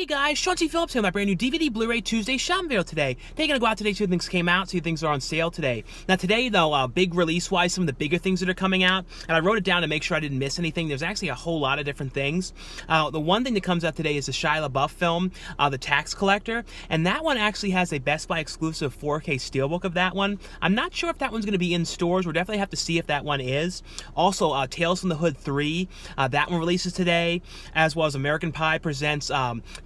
Hey guys, Jonze Phillips here with my brand new DVD Blu-ray Tuesday shopping video today. They're going to go out today, see what things came out, see what things are on sale today. Now today though, big release-wise, some of the bigger things that are coming out, and I wrote it down to make sure I didn't miss anything. There's actually a whole lot of different things. The one thing that comes out today is the Shia LaBeouf film, The Tax Collector, and that one actually has a Best Buy exclusive 4K Steelbook of that one. I'm not sure if that one's going to be in stores. We'll definitely have to see if that one is. Also, Tales from the Hood 3, that one releases today, as well as American Pie Presents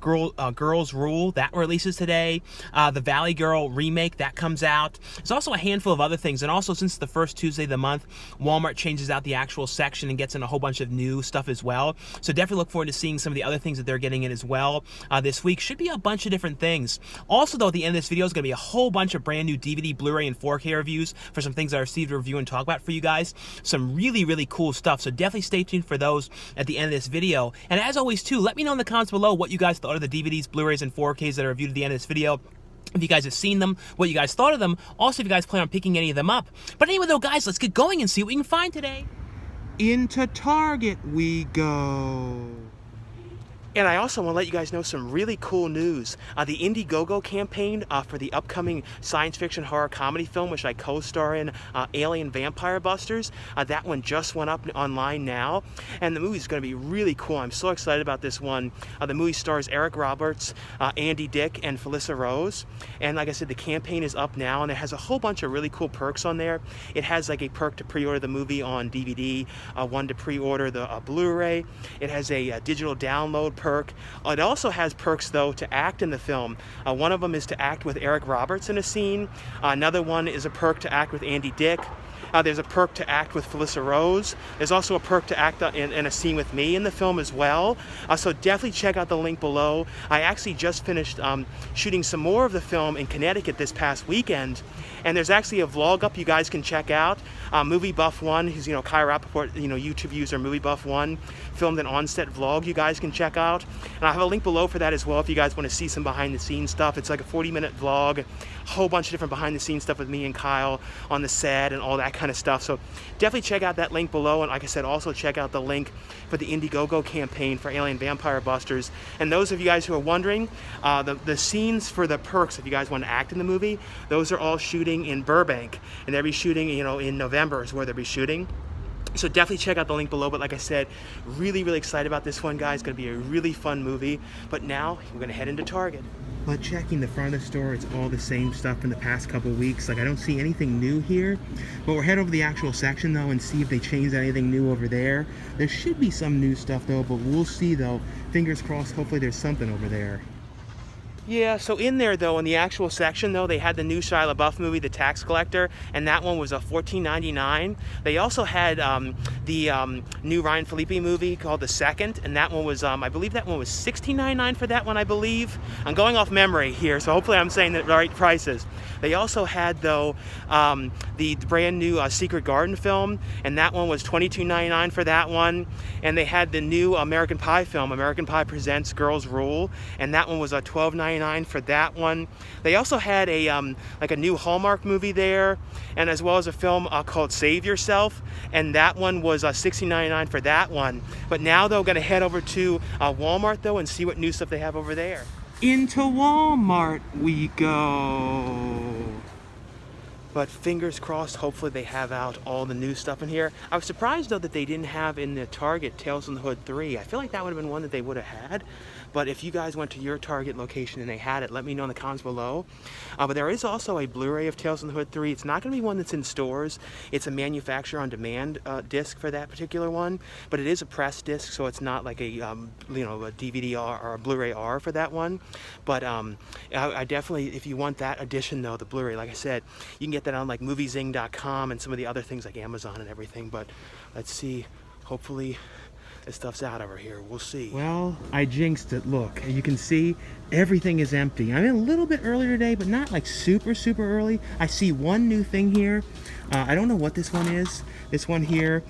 Girls Rule, that releases today. The Valley Girl remake, that comes out. There's also a handful of other things, and also since it's the first Tuesday of the month, Walmart changes out the actual section and gets in a whole bunch of new stuff as well. So definitely look forward to seeing some of the other things that they're getting in as well. This week should be a bunch of different things. Also though, at the end of this video is going to be a whole bunch of brand new DVD, Blu-ray, and 4K reviews for some things I received to review and talk about for you guys. Some really, really cool stuff, so definitely stay tuned for those at the end of this video. And as always too, let me know in the comments below what you guys thought of the DVDs, Blu-rays, and 4Ks that are reviewed at the end of this video. If you guys have seen them, what you guys thought of them. Also, if you guys plan on picking any of them up. But anyway though, guys, let's get going and see what we can find today. Into Target we go. And I also want to let you guys know some really cool news. The Indiegogo campaign for the upcoming science fiction horror comedy film, which I co-star in, Alien Vampire Busters, that one just went up online now, and the movie's going to be really cool. I'm so excited about this one. The movie stars Eric Roberts, Andy Dick, and Felissa Rose, and like I said, the campaign is up now, and it has a whole bunch of really cool perks on there. It has like a perk to pre-order the movie on DVD, one to pre-order the Blu-ray. It has a digital download perk. It also has perks though to act in the film. One of them is to act with Eric Roberts in a scene. Another one is a perk to act with Andy Dick. There's a perk to act with Felissa Rose. There's also a perk to act in a scene with me in the film as well. So definitely check out the link below. I actually just finished shooting some more of the film in Connecticut this past weekend, and there's actually a vlog up you guys can check out. Movie Buff One, who's Kai Rappaport, YouTube user Movie Buff One, filmed an on-set vlog you guys can check out, and I have a link below for that as well if you guys want to see some behind-the-scenes stuff. It's like a 40-minute vlog, a whole bunch of different behind-the-scenes stuff with me and Kyle on the set and all that kind of stuff. So definitely check out that link below, and like I said, also check out the link for the Indiegogo campaign for Alien Vampire Busters. And those of you guys who are wondering, the scenes for the perks, if you guys want to act in the movie, those are all shooting in Burbank, and they'll be shooting, in November is where they'll be shooting. So definitely check out the link below. But like I said, really, really excited about this one, guys. It's going to be a really fun movie. But now we're going to head into Target. But checking the front of the store, it's all the same stuff from the past couple weeks. Like, I don't see anything new here. But we'll head over to the actual section though and see if they changed anything new over there. There should be some new stuff though, but we'll see though. Fingers crossed, hopefully there's something over there. Yeah, so in there though, in the actual section though, they had the new Shia LaBeouf movie, The Tax Collector, and that one was $14.99. They also had the new Ryan Phillippe movie called The Second, and that one was, I believe that one was $16.99 for that one, I believe. I'm going off memory here, so hopefully I'm saying the right prices. They also had though the brand new Secret Garden film, and that one was $22.99 for that one. And they had the new American Pie film, American Pie Presents Girls Rule, and that one was $12.99 for that one. They also had a like a new Hallmark movie there, and as well as a film called Save Yourself, and that one was $16.99 for that one. But now though, going to head over to Walmart though and see what new stuff they have over there. Into Walmart we go. But fingers crossed, hopefully they have out all the new stuff in here. I was surprised though that they didn't have in the Target Tales from the Hood 3. I feel like that would have been one that they would have had. But if you guys went to your Target location and they had it, let me know in the comments below. But there is also a Blu-ray of Tales from the Hood 3. It's not going to be one that's in stores. It's a manufacturer on demand disc for that particular one. But it is a press disc, so it's not like a a DVD R or a Blu-ray R for that one. But I definitely, if you want that edition though, the Blu-ray, like I said, you can get that on like moviezing.com and some of the other things like Amazon and everything. But let's see, hopefully this stuff's out over here. We'll see. Well, I jinxed it. Look, you can see everything is empty. I'm in a little bit earlier today, but not like super early. I see one new thing here. I don't know what this one is. This one here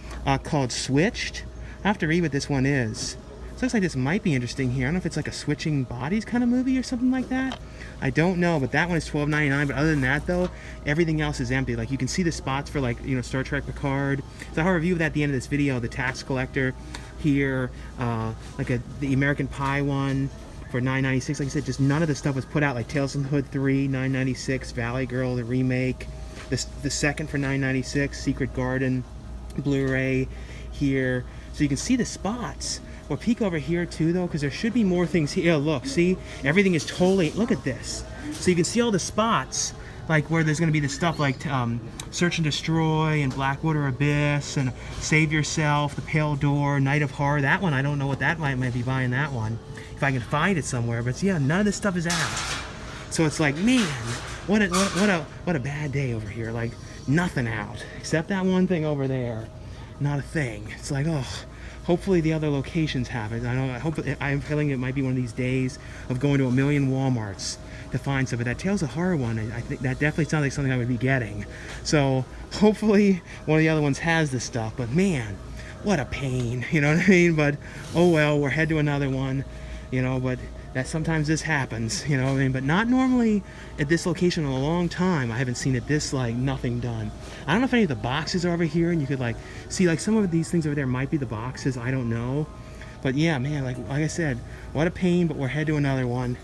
called Switched. I have to read what this one is. It looks like this might be interesting here. I don't know if it's like a switching bodies kind of movie or something like that. I don't know, but that one is $12.99. But other than that though, everything else is empty. Like you can see the spots for like, Star Trek Picard. So I'll review that at the end of this video. The Tax Collector here, like the American Pie one. for $9.96. Like I said, just none of the stuff was put out. Like Tales from the Hood 3, $9.96. Valley Girl, the remake. The second for $9.96. Secret Garden Blu-ray here. So you can see the spots. We'll peek over here too though, because there should be more things here. Oh, look, see? Everything is totally, look at this. So you can see all the spots, like where there's going to be the stuff like Search and Destroy and Blackwater Abyss and Save Yourself, The Pale Door, Night of Horror. That one, I don't know what that might be buying that one. If I can find it somewhere. But yeah, none of this stuff is out. So it's like, man, what a bad day over here. Like, nothing out. Except that one thing over there. Not a thing. It's like, oh, hopefully the other locations have it. I'm feeling it might be one of these days of going to a million Walmarts to find some. But that Tales of Horror one, I think that definitely sounds like something I would be getting. So hopefully one of the other ones has this stuff. But man, what a pain, you know what I mean? But oh well, we're head to another one, you know. But that sometimes this happens, you know what I mean? But not normally at this location in a long time. I haven't seen it this, like, nothing done. I don't know if any of the boxes are over here, and you could, like, see, like, some of these things over there might be the boxes. I don't know. But yeah, man, like I said, what a pain, but we're head to another one.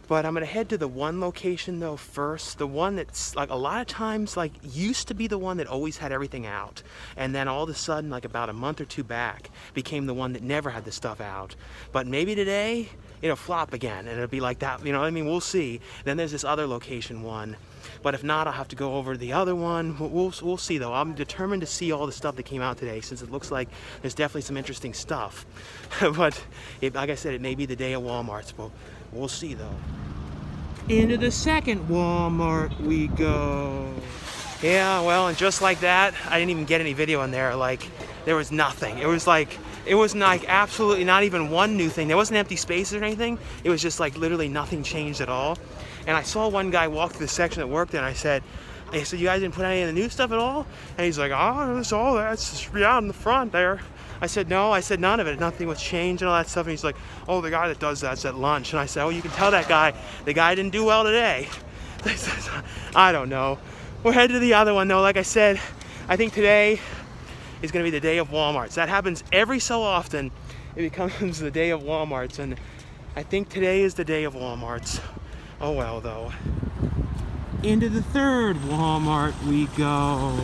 But I'm gonna head to the one location though first, the one that's like a lot of times like used to be the one that always had everything out, and then all of a sudden, like about a month or two back, became the one that never had the stuff out. But maybe today it'll flop again and it'll be like that, you know what I mean? We'll see. Then there's this other location one, but if not, I'll have to go over to the other one. We'll see though. I'm determined to see all the stuff that came out today, since it looks like there's definitely some interesting stuff. But like I said, it may be the day of Walmart's, but we'll see though. Into the second Walmart we go. Yeah, well, and just like that, I didn't even get any video in there. Like, there was nothing. It was like absolutely not even one new thing. There wasn't empty spaces or anything. It was just like literally nothing changed at all. And I saw one guy walk through the section that worked there, and I said, you guys didn't put any of the new stuff at all? And he's like, oh, it's all that's just out in the front there. I said, no, I said none of it. Nothing was changed and all that stuff. And he's like, oh, the guy that does that's at lunch. And I said, oh, you can tell that guy, the guy didn't do well today. I don't know. We're headed to the other one though. Like I said, I think today is gonna be the day of Walmarts. That happens every so often. It becomes the day of Walmarts, and I think today is the day of Walmarts. Oh well though. Into the third Walmart we go.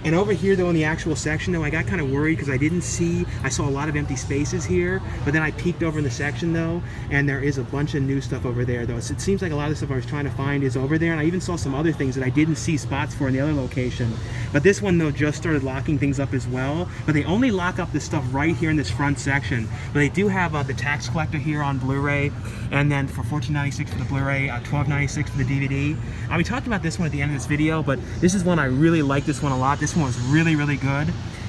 And over here though in the actual section though, I got kind of worried because I saw a lot of empty spaces here, but then I peeked over in the section though, and there is a bunch of new stuff over there though. So it seems like a lot of the stuff I was trying to find is over there, and I even saw some other things that I didn't see spots for in the other location. But this one though just started locking things up as well, but they only lock up this stuff right here in this front section. But they do have the tax collector here on Blu-ray, and then for $14.96 for the Blu-ray, $12.96 for the DVD. I'll be talking about this one at the end of this video, but this is one I really like this one a lot. This one was really, really good.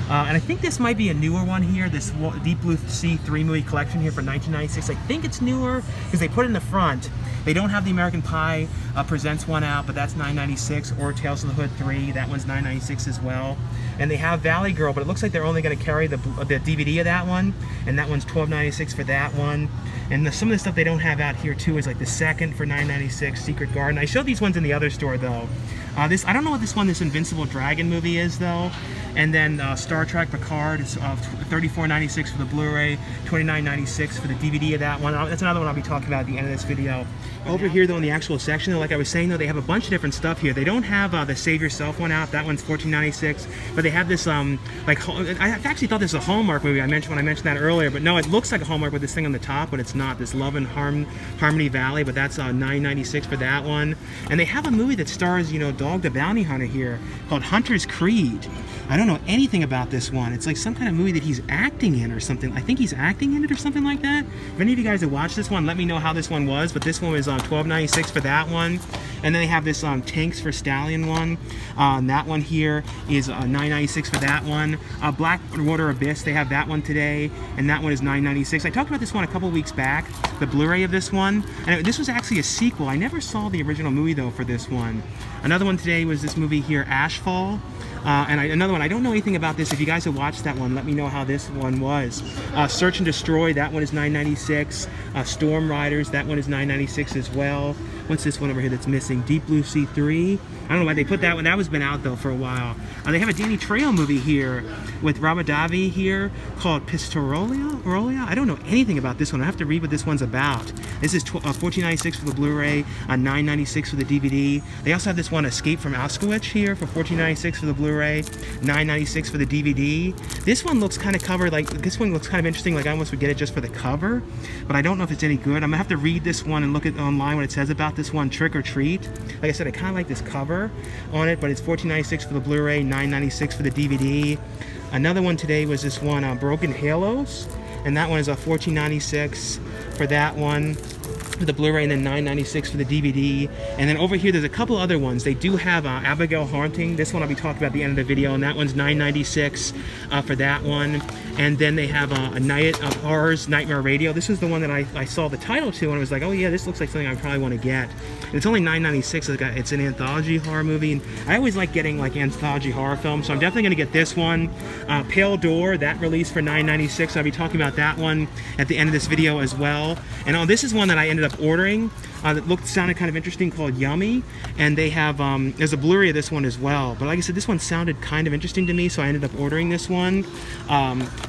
And I think this might be a newer one here, this Deep Blue Sea 3-movie collection here for $19.96. I think it's newer because they put it in the front. They don't have the American Pie Presents one out, but that's $9.96, or Tales from the Hood 3, that one's $9.96 as well. And they have Valley Girl, but it looks like they're only going to carry the DVD of that one, and that one's $12.96 for that one. And some of the stuff they don't have out here too is like the second for $9.96, Secret Garden. I showed these ones in the other store though. I don't know what this Invincible Dragon movie is though. And then Star Trek Picard is $34.96 for the Blu-ray, $29.96 for the DVD of that one. That's another one I'll be talking about at the end of this video. Over here though in the actual section though, like I was saying though, they have a bunch of different stuff here. They don't have the Save Yourself one out. That one's $14.96. But they have this I actually thought this was a Hallmark movie. I mentioned that earlier, but no, it looks like a Hallmark with this thing on the top, but it's not. This Love and Harmony Valley, but that's $9.96 for that one. And they have a movie that stars, Dog the Bounty Hunter here called Hunter's Creed. I don't know anything about this one. It's like some kind of movie that he's acting in or something. I think he's acting in it or something like that. If any of you guys have watched this one, let me know how this one was. But this one was $12.96 for that one. And then they have this Tanks for Stallion one. That one here is $9.96 for that one. Blackwater Abyss, they have that one today, and that one is $9.96. I talked about this one a couple weeks back, the Blu-ray of this one. And this was actually a sequel. I never saw the original movie though for this one. Another one today was this movie here, Ashfall. Another one, I don't know anything about this. If you guys have watched that one, let me know how this one was. Search and Destroy, that one is $9.96. Storm Riders, that one is $9.96 as well. What's this one over here that's missing? Deep Blue Sea 3. I don't know why they put that one. That was been out though for a while. They have a Danny Trejo movie here with Robert Davi here called Pistoria. I don't know anything about this one. I have to read what this one's about. This is $14.96 for the Blu-ray, $9.96 for the DVD. They also have this one, Escape from Auschwitz here for $14.96 for the Blu-ray, $9.96 for the DVD. This one looks kind of covered, like this one looks kind of interesting. Like I almost would get it just for the cover, but I don't know if it's any good. I'm gonna have to read this one and look at online what it says about this one, Trick or Treat. Like I said, I kind of like this cover on it, but it's $14.96 for the Blu-ray, $9.96 for the DVD. Another one today was this one, Broken Halos, and that one is $14.96 for that one, for the Blu-ray, and then $9.96 for the DVD. And then over here there's a couple other ones. They do have Abigail Haunting. This one I'll be talking about at the end of the video, and that one's $9.96 for that one. And then they have A Night of Horrors, Nightmare Radio. This is the one that I saw the title to, and I was like, oh yeah, this looks like something I probably want to get. And it's only $9.96. It's an anthology horror movie, and I always like getting like anthology horror films, so I'm definitely going to get this one. Pale Door, that released for $9.96. I'll be talking about that one at the end of this video as well. And this is one that I ended up ordering that sounded kind of interesting, called Yummy, and they have there's a Blu-ray of this one as well. But like I said, this one sounded kind of interesting to me, so I ended up ordering this one.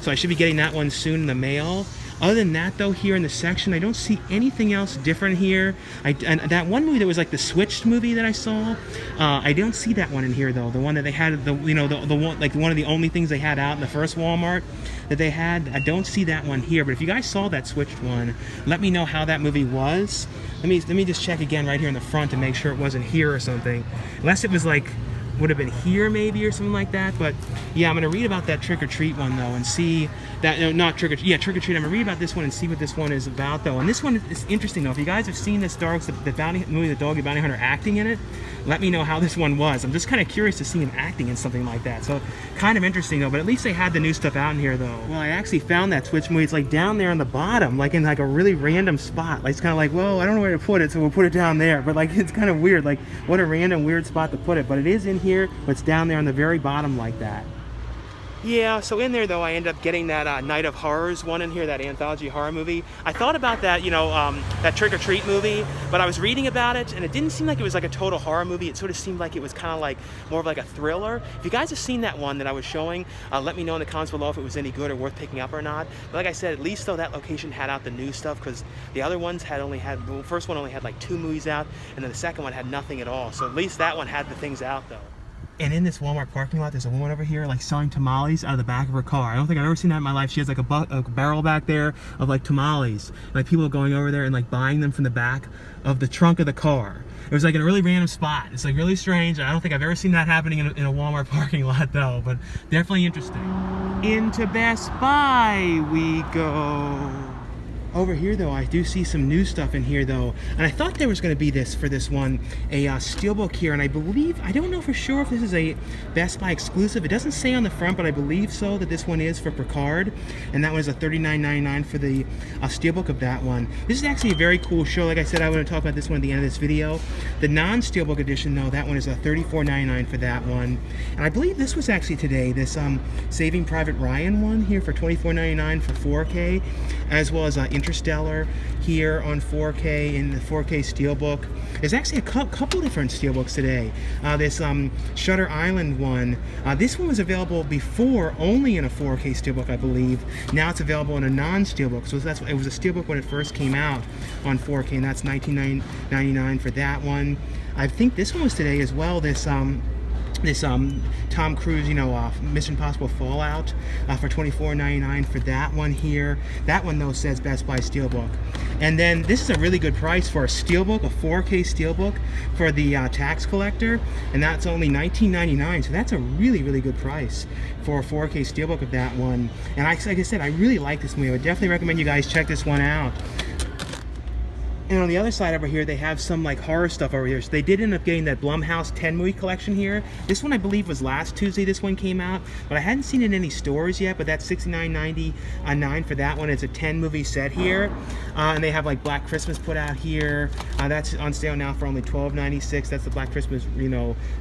So I should be getting that one soon in the mail. Other than that, though, here in the section, I don't see anything else different here. And that one movie that was like the Switched movie that I saw, I don't see that one in here though. The one that they had, the one, like one of the only things they had out in the first Walmart that they had. I don't see that one here. But if you guys saw that Switched one, let me know how that movie was. Let me just check again right here in the front to make sure it wasn't here or something. Unless it was like, would have been here maybe or something like that. But yeah, I'm gonna read about that Trick or Treat one though and see that, no, not Trick or Treat, yeah, Trick or Treat. I'm gonna read about this one and see what this one is about though. And this one is interesting though. If you guys have seen this the bounty movie, The Dog and Bounty Hunter, acting in it, let me know how this one was. I'm just kind of curious to see him acting in something like that. So kind of interesting though, but at least they had the new stuff out in here though. Well, I actually found that Switch movie. It's like down there on the bottom, like in like a really random spot. Like it's kind of like, well, I don't know where to put it, so we'll put it down there. But like, it's kind of weird. Like, what a random weird spot to put it. But it is in here, but it's down there on the very bottom like that. Yeah, so in there though, I ended up getting that Night of Horrors one in here, that anthology horror movie. I thought about that, that Trick or Treat movie, but I was reading about it and it didn't seem like it was like a total horror movie. It sort of seemed like it was kind of like more of like a thriller. If you guys have seen that one that I was showing, let me know in the comments below if it was any good or worth picking up or not. But like I said, at least though that location had out the new stuff, because the other ones the first one only had like 2 movies out, and then the second one had nothing at all. So at least that one had the things out though. And in this Walmart parking lot, there's a woman over here like selling tamales out of the back of her car. I don't think I've ever seen that in my life. She has like a barrel back there of like tamales. Like people going over there and like buying them from the back of the trunk of the car. It was like in a really random spot. It's like really strange. I don't think I've ever seen that happening in a Walmart parking lot though, but definitely interesting. Into Best Buy we go. Over here though, I do see some new stuff in here though, and I thought there was going to be for this one, a steelbook here, and I don't know for sure if this is a Best Buy exclusive. It doesn't say on the front, but I believe so that this one is for Picard, and that one is a $39.99 for the steelbook of that one. This is actually a very cool show. Like I said, I want to talk about this one at the end of this video. The non-steelbook edition though, that one is a $34.99 for that one, and I believe this was actually today, this Saving Private Ryan one here for $24.99 for 4K, as well as Interstellar here on 4K in the 4K Steelbook. There's actually a couple different Steelbooks today. This Shutter Island one, this one was available before only in a 4K Steelbook, I believe. Now it's available in a non-Steelbook. So it was a Steelbook when it first came out on 4K, and that's $19.99 for that one. I think this one was today as well. This Tom Cruise, Mission Impossible Fallout for $24.99 for that one here. That one though says Best Buy Steelbook. And then this is a really good price for a Steelbook, a 4K Steelbook for the tax collector, and that's only $19.99. So that's a really, really good price for a 4K Steelbook of that one. And like I said, I really like this movie. I would definitely recommend you guys check this one out. And on the other side over here, they have some like horror stuff over here. So they did end up getting that Blumhouse 10 movie collection here. This one I believe was last Tuesday this one came out, but I hadn't seen it in any stores yet, but that's $69.99 for that one. It's a 10 movie set here. And they have like Black Christmas put out here. That's on sale now for only $12.96. That's the Black Christmas,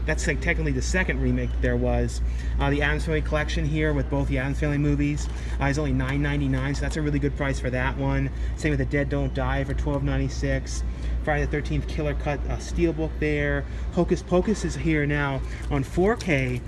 that's like technically the second remake there was. The Addams Family collection here with both the Addams Family movies is only $9.99, so that's a really good price for that one. Same with The Dead Don't Die for $12.96. $1.96. Friday the 13th Killer Cut Steelbook there. Hocus Pocus is here now on 4K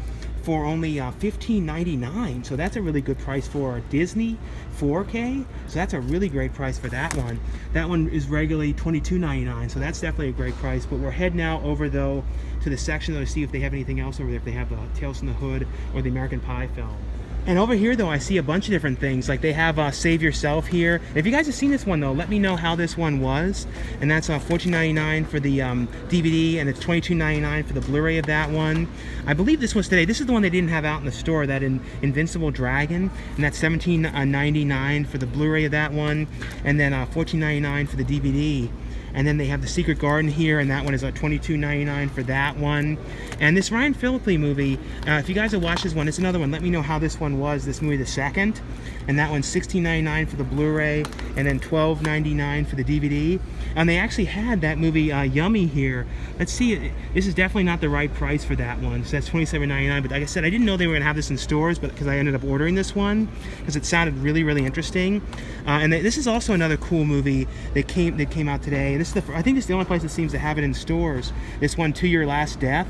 for only $15.99, so that's a really good price for a Disney 4K. So that's a really great price for that one. That one is regularly $22.99, so that's definitely a great price. But we're heading now over though to the section though to see if they have anything else over there, if they have Tales from the Hood or the American Pie film. And over here though, I see a bunch of different things. Like they have Save Yourself here. If you guys have seen this one though, let me know how this one was. And that's $14.99 for the DVD, and it's $22.99 for the Blu-ray of that one. I believe this was today. This is the one they didn't have out in the store, that Invincible Dragon, and that's $17.99 for the Blu-ray of that one, and then $14.99 for the DVD. And then they have The Secret Garden here, and that one is $22.99 for that one. And this Ryan Phillippe movie, if you guys have watched this one, it's another one. Let me know how this one was, this movie, the second. And that one's $16.99 for the Blu-ray, and then $12.99 for the DVD. And they actually had that movie Yummy here. Let's see, this is definitely not the right price for that one. So that's $27.99. But like I said, I didn't know they were going to have this in stores, but because I ended up ordering this one because it sounded really, really interesting. And this is also another cool movie that came out today. This is I think this is the only place that seems to have it in stores. This one, To Your Last Death.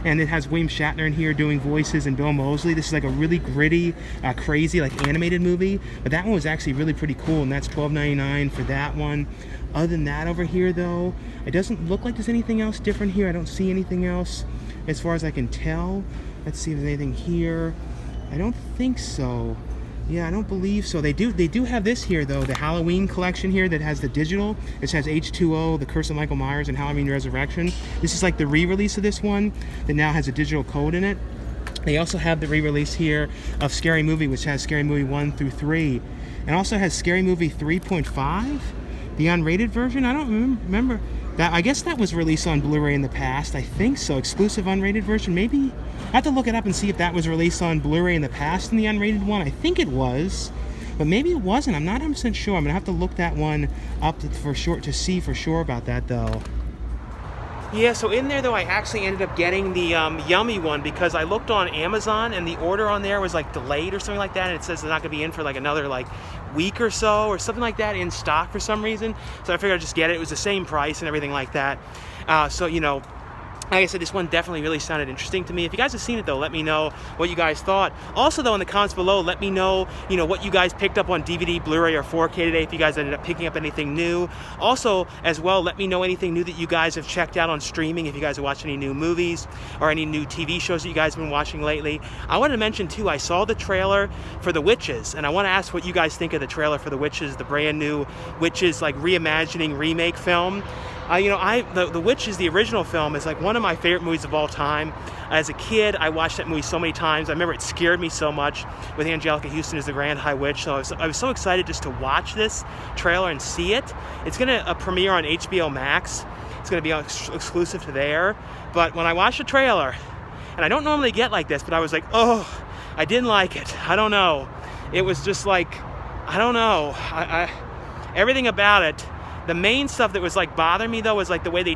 And it has William Shatner in here doing voices, and Bill Moseley. This is like a really gritty, crazy, like animated movie. But that one was actually really pretty cool, and that's $12.99 for that one. Other than that over here though, it doesn't look like there's anything else different here. I don't see anything else as far as I can tell. Let's see if there's anything here. I don't think so. Yeah, I don't believe so. They do have this here though, the Halloween collection here that has the digital. It has H2O, The Curse of Michael Myers, and Halloween Resurrection. This is like the re-release of this one that now has a digital code in it. They also have the re-release here of Scary Movie, which has Scary Movie 1 through 3. And also has Scary Movie 3.5, the unrated version. I don't remember that. I guess that was released on Blu-ray in the past. I think so. Exclusive unrated version, maybe? I have to look it up and see if that was released on Blu-ray in the past in the unrated one. I think it was, but maybe it wasn't. I'm not 100% sure. I'm gonna have to look that one up to see for sure about that though. Yeah, so in there though, I actually ended up getting the Yummy one because I looked on Amazon and the order on there was like delayed or something like that, and it says it's not gonna be in for like another like week or so or something like that in stock for some reason. So I figured I'd just get it. It was the same price and everything like that. So you know, like I said, this one definitely really sounded interesting to me. If you guys have seen it though, let me know what you guys thought. Also though, in the comments below, let me know, what you guys picked up on DVD, Blu-ray, or 4K today, if you guys ended up picking up anything new. Also, as well, let me know anything new that you guys have checked out on streaming, if you guys have watched any new movies or any new TV shows that you guys have been watching lately. I wanted to mention too, I saw the trailer for The Witches, and I want to ask what you guys think of the trailer for The Witches, the brand new Witches, like reimagining remake film. The Witches, the original film, is like one of my favorite movies of all time. As a kid, I watched that movie so many times. I remember it scared me so much with Angelica Houston as the Grand High Witch. So I was so excited just to watch this trailer and see it. It's going to premiere on HBO Max. It's going to be exclusive to there. But when I watched the trailer, and I don't normally get like this, but I was like, oh, I didn't like it. I don't know. It was just like, I don't know. Everything about it. The main stuff that was like bothering me though was like the way they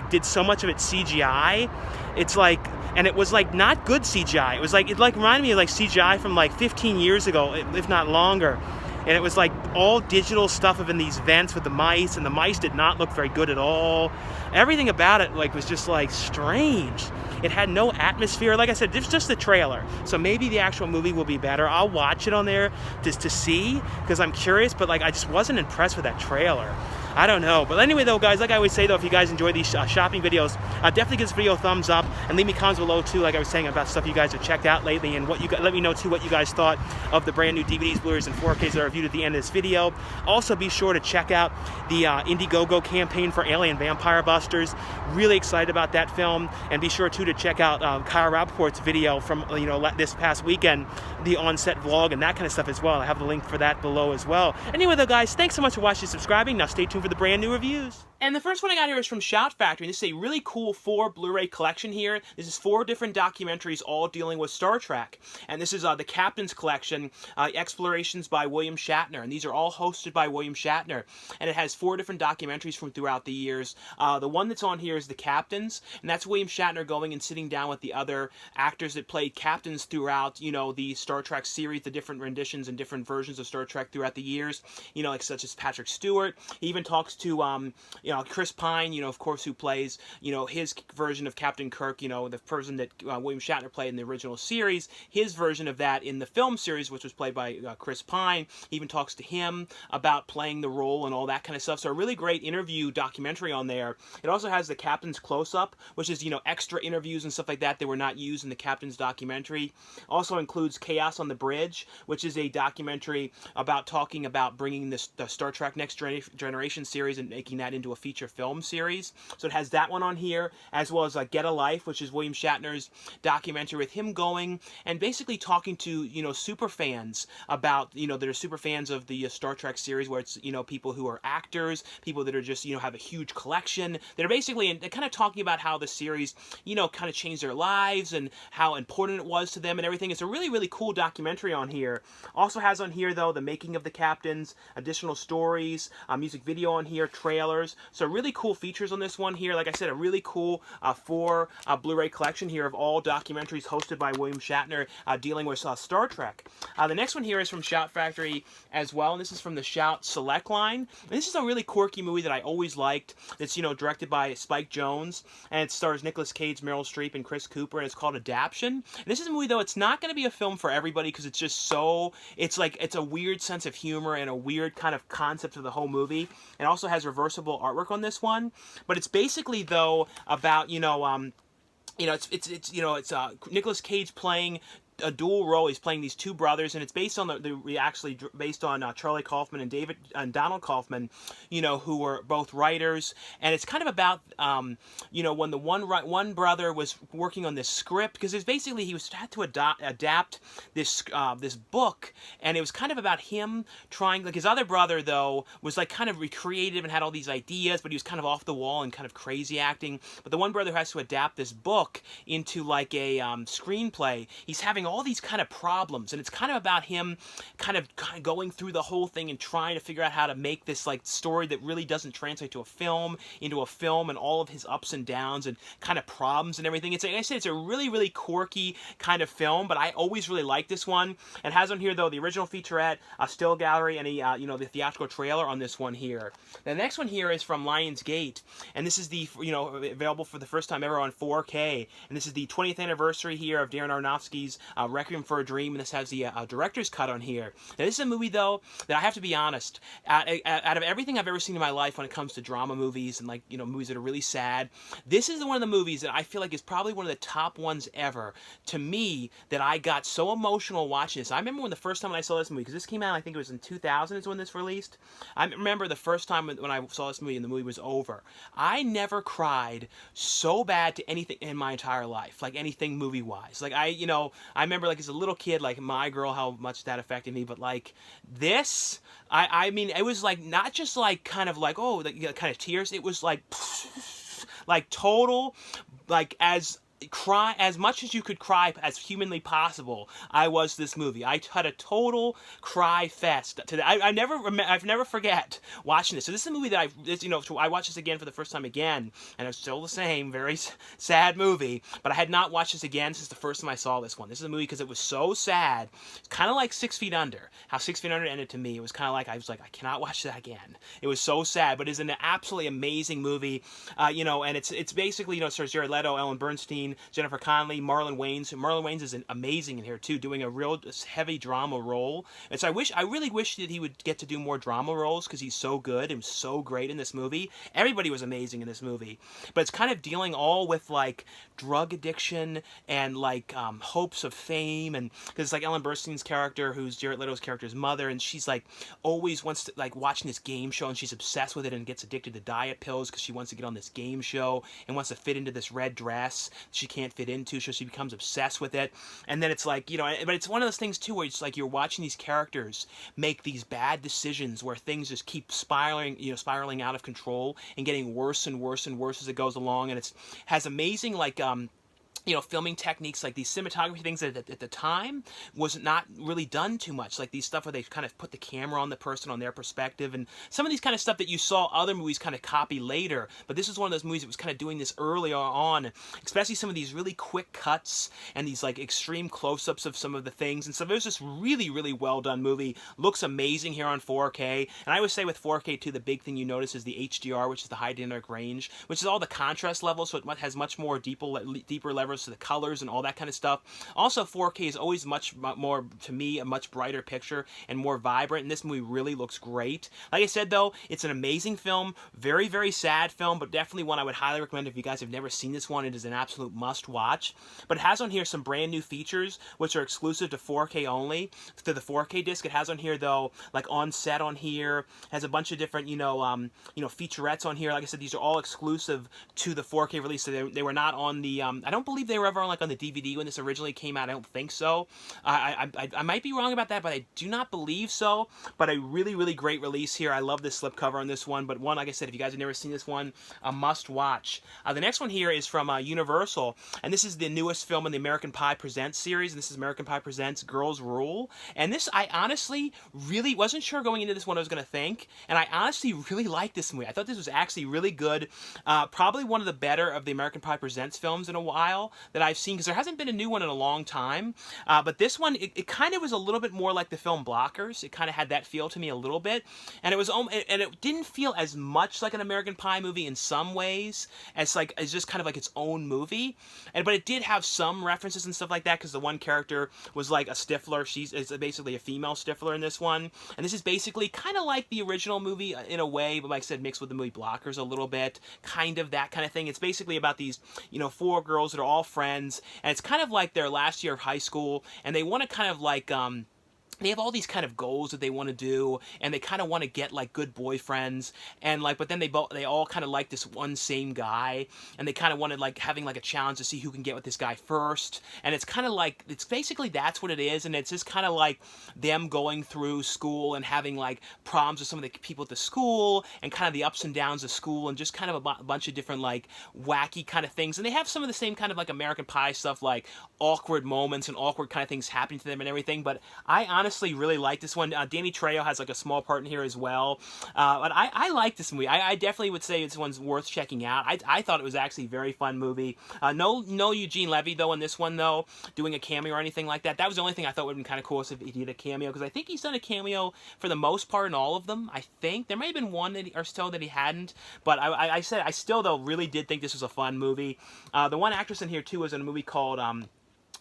did so much of it CGI. It's like, and it was like not good CGI. It was like, it like reminded me of like CGI from like 15 years ago, if not longer. And it was like all digital stuff of in these vents with the mice, and the mice did not look very good at all. Everything about it like was just like strange. It had no atmosphere. Like I said, it's just the trailer. So maybe the actual movie will be better. I'll watch it on there just to see, because I'm curious, but like I just wasn't impressed with that trailer. I don't know. But anyway though, guys, like I always say though, if you guys enjoy these shopping videos, definitely give this video a thumbs up, and leave me comments below too, like I was saying, about stuff you guys have checked out lately, and let me know too what you guys thought of the brand new DVDs, Blu-rays, and 4Ks that I reviewed at the end of this video. Also, be sure to check out the Indiegogo campaign for Alien Vampire Busters. Really excited about that film, and be sure too to check out Kyle Rappaport's video from this past weekend, the on-set vlog and that kind of stuff as well. I have the link for that below as well. Anyway though, guys, thanks so much for watching and subscribing. Now stay tuned for the brand new reviews. And the first one I got here is from Shout Factory. This is a really cool 4 Blu-ray collection here. This is 4 different documentaries all dealing with Star Trek. And this is the Captain's Collection, Explorations by William Shatner. And these are all hosted by William Shatner. And it has 4 different documentaries from throughout the years. The one that's on here is The Captains. And that's William Shatner going and sitting down with the other actors that played captains throughout, you know, the Star Trek series, the different renditions and different versions of Star Trek throughout the years. You know, like such as Patrick Stewart. He even talks to, you know, Chris Pine, you know, of course, who plays, you know, his version of Captain Kirk, you know, the person that William Shatner played in the original series, his version of that in the film series, which was played by Chris Pine. He even talks to him about playing the role and all that kind of stuff. So a really great interview documentary on there. It also has the Captain's Close-Up, which is, you know, extra interviews and stuff like that that were not used in the Captain's documentary. Also includes Chaos on the Bridge, which is a documentary about talking about bringing the Star Trek Next Generation series and making that into a feature film series. So it has that one on here, as well as Get a Life, which is William Shatner's documentary with him going and basically talking to, you know, super fans about, you know, that are super fans of the Star Trek series, where it's, you know, people who are actors, people that are just, you know, have a huge collection. They're basically kind of talking about how the series, you know, kind of changed their lives and how important it was to them and everything. It's a really, really cool documentary on here. Also has on here, though, the making of the Captains, additional stories, music video on here, trailers. So really cool features on this one here. Like I said, a really cool 4 Blu-ray collection here of all documentaries hosted by William Shatner dealing with Star Trek. The next one here is from Shout Factory as well, and this is from the Shout Select line. And this is a really quirky movie that I always liked. It's, you know, directed by Spike Jonze, and it stars Nicolas Cage, Meryl Streep, and Chris Cooper, and it's called Adaption. And this is a movie, though, it's not going to be a film for everybody because it's just so, it's like, it's a weird sense of humor and a weird kind of concept of the whole movie. It also has reversible artwork on this one, but it's basically, though, about, you know, it's you know, it's Nicolas Cage playing a dual role. He's playing these 2 brothers, and it's based on actually based on Charlie Kaufman and Donald Kaufman, you know, who were both writers. And it's kind of about you know, when the one brother was working on this script, because it's basically he had to adapt this this book, and it was kind of about him trying, like, his other brother, though, was like kind of recreative and had all these ideas, but he was kind of off the wall and kind of crazy acting. But the one brother who has to adapt this book into like a screenplay, he's having all these kind of problems, and it's kind of about him kind of going through the whole thing and trying to figure out how to make this like story that really doesn't translate to a film into a film, and all of his ups and downs and kind of problems and everything. It's, like I said, it's a really, really quirky kind of film, but I always really like this one. It has on here, though, the original featurette, a still gallery, and a you know, the theatrical trailer on this one here. The next one here is from Lionsgate, and this is the, you know, available for the first time ever on 4K, and this is the 20th anniversary here of Darren Aronofsky's Requiem for a Dream, and this has the director's cut on here. Now, this is a movie, though, that I have to be honest, out of everything I've ever seen in my life when it comes to drama movies and, like, you know, movies that are really sad, this is one of the movies that I feel like is probably one of the top ones ever to me, that I got so emotional watching this. I remember when the first time I saw this movie, because this came out, I think it was in 2000 is when this released. I remember the first time when I saw this movie and the movie was over. I never cried so bad to anything in my entire life, like anything movie-wise. Like, you know, I remember, like, as a little kid, like My Girl, how much that affected me, but like this, I mean, it was like not just like kind of like, oh, like, you know, kind of tears. It was like like total, like cry as much as you could cry as humanly possible. I was this movie. I had a total cry fest. I've never forget watching this. So this is a movie that you know, I watched this again for the first time again, and it's still the same, very sad movie. But I had not watched this again since the first time I saw this one. This is a movie because it was so sad. It's kind of like 6 Feet Under. How 6 Feet Under ended to me. It was kind of like I was like, I cannot watch that again. It was so sad, but it's an absolutely amazing movie. You know, and it's basically, you know, it stars Jared Leto, Ellen Bernstein, Jennifer Connelly, Marlon Wayans. Marlon Wayans is amazing in here too, doing a real heavy drama role. And so I really wish that he would get to do more drama roles because he's so good and so great in this movie. Everybody was amazing in this movie, but it's kind of dealing all with like drug addiction and like hopes of fame, and because it's like Ellen Bernstein's character, who's Jared Leto's character's mother, and she's like always wants to like watching this game show, and she's obsessed with it and gets addicted to diet pills because she wants to get on this game show and wants to fit into this red dress she can't fit into, so she becomes obsessed with it. And then it's like, you know, but it's one of those things too where it's like you're watching these characters make these bad decisions where things just keep spiraling out of control and getting worse and worse and worse as it goes along. And it's has amazing like filming techniques, like these cinematography things that at the time was not really done too much. Like these stuff where they kind of put the camera on the person, on their perspective, and some of these kind of stuff that you saw other movies kind of copy later. But this is one of those movies that was kind of doing this earlier on, especially some of these really quick cuts and these like extreme close-ups of some of the things. And so it was just really, really well done movie. Looks amazing here on 4K. And I would say with 4K too, the big thing you notice is the HDR, which is the high dynamic range, which is all the contrast levels, so it has much more deeper levels to the colors and all that kind of stuff. Also, 4K is always much more, to me, a much brighter picture and more vibrant, and this movie really looks great. Like I said, though, it's an amazing film, very, very sad film, but definitely one I would highly recommend if you guys have never seen this one. It is an absolute must-watch. But it has on here some brand new features, which are exclusive to 4K only, to the 4K disc. It has on here, though, like on set on here, has a bunch of different, featurettes on here. Like I said, these are all exclusive to the 4K release, so they were not on the, I don't believe they were ever on the DVD when this originally came out. I don't think so. I might be wrong about that, but I do not believe so. But a really, really great release here. I love this slipcover on this one. But one, like I said, if you guys have never seen this one, a must watch. The next one here is from Universal, and this is the newest film in the American Pie Presents series. And this is American Pie Presents Girls Rule. And this, I honestly really wasn't sure going into this what I was going to think, and I honestly really liked this movie. I thought this was actually really good. Probably one of the better of the American Pie Presents films in a while that I've seen, because there hasn't been a new one in a long time. But this one, it kind of was a little bit more like the film Blockers. It kind of had that feel to me a little bit, and it didn't feel as much like an American Pie movie in some ways as just kind of like its own movie. But it did have some references and stuff like that, because the one character was like a Stifler. It's basically a female Stifler in this one, and this is basically kind of like the original movie in a way, but like I said, mixed with the movie Blockers a little bit, kind of that kind of thing. It's basically about these, four girls that are all friends, and it's kind of like their last year of high school, and they want to kind of like they have all these kind of goals that they want to do, and they kind of want to get like good boyfriends, and but then they all kind of like this one same guy, and they kind of wanted like having like a challenge to see who can get with this guy first. And it's kind of like, it's basically that's what it is, and it's just kind of like them going through school and having like problems with some of the people at the school, and kind of the ups and downs of school, and just kind of a bunch of different like wacky kind of things. And they have some of the same kind of like American Pie stuff, like awkward moments and awkward kind of things happening to them and everything. But I honestly really like this one. Danny Trejo has like a small part in here as well. But I like this movie. I definitely would say this one's worth checking out. I thought it was actually a very fun movie. No Eugene Levy though in this one though, doing a cameo or anything like that. That was the only thing I thought would have been kind of cool if he did a cameo, because I think he's done a cameo for the most part in all of them. I think there may have been one or so that he hadn't, but I still though really did think this was a fun movie. The one actress in here too was in a movie called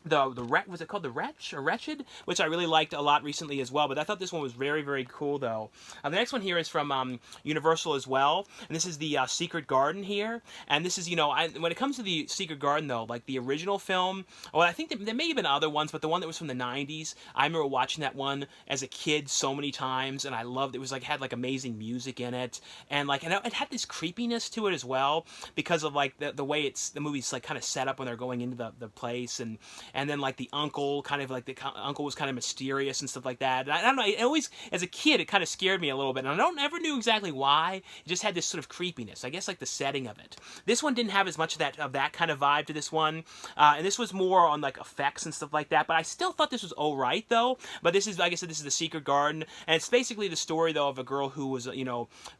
was it called The Wretch or Wretched, which I really liked a lot recently as well. But I thought this one was very, very cool though. The next one here is from Universal as well, and this is the Secret Garden here. And this is, when it comes to the Secret Garden though, like the original film, well, I think there may have been other ones, but the one that was from the 90s, I remember watching that one as a kid so many times, and I loved it. It was like, had like amazing music in it, and it had this creepiness to it as well, because of like the way the movie's like kind of set up when they're going into the place, and then like the uncle, kind of like the uncle was kind of mysterious and stuff like that. And I don't know, it always, as a kid, it kind of scared me a little bit, and I never knew exactly why. It just had this sort of creepiness, I guess, like the setting of it. This one didn't have as much of that kind of vibe to this one, and this was more on like effects and stuff like that, but I still thought this was alright though. But this is, like I said, this is The Secret Garden, and it's basically the story though of a girl who was,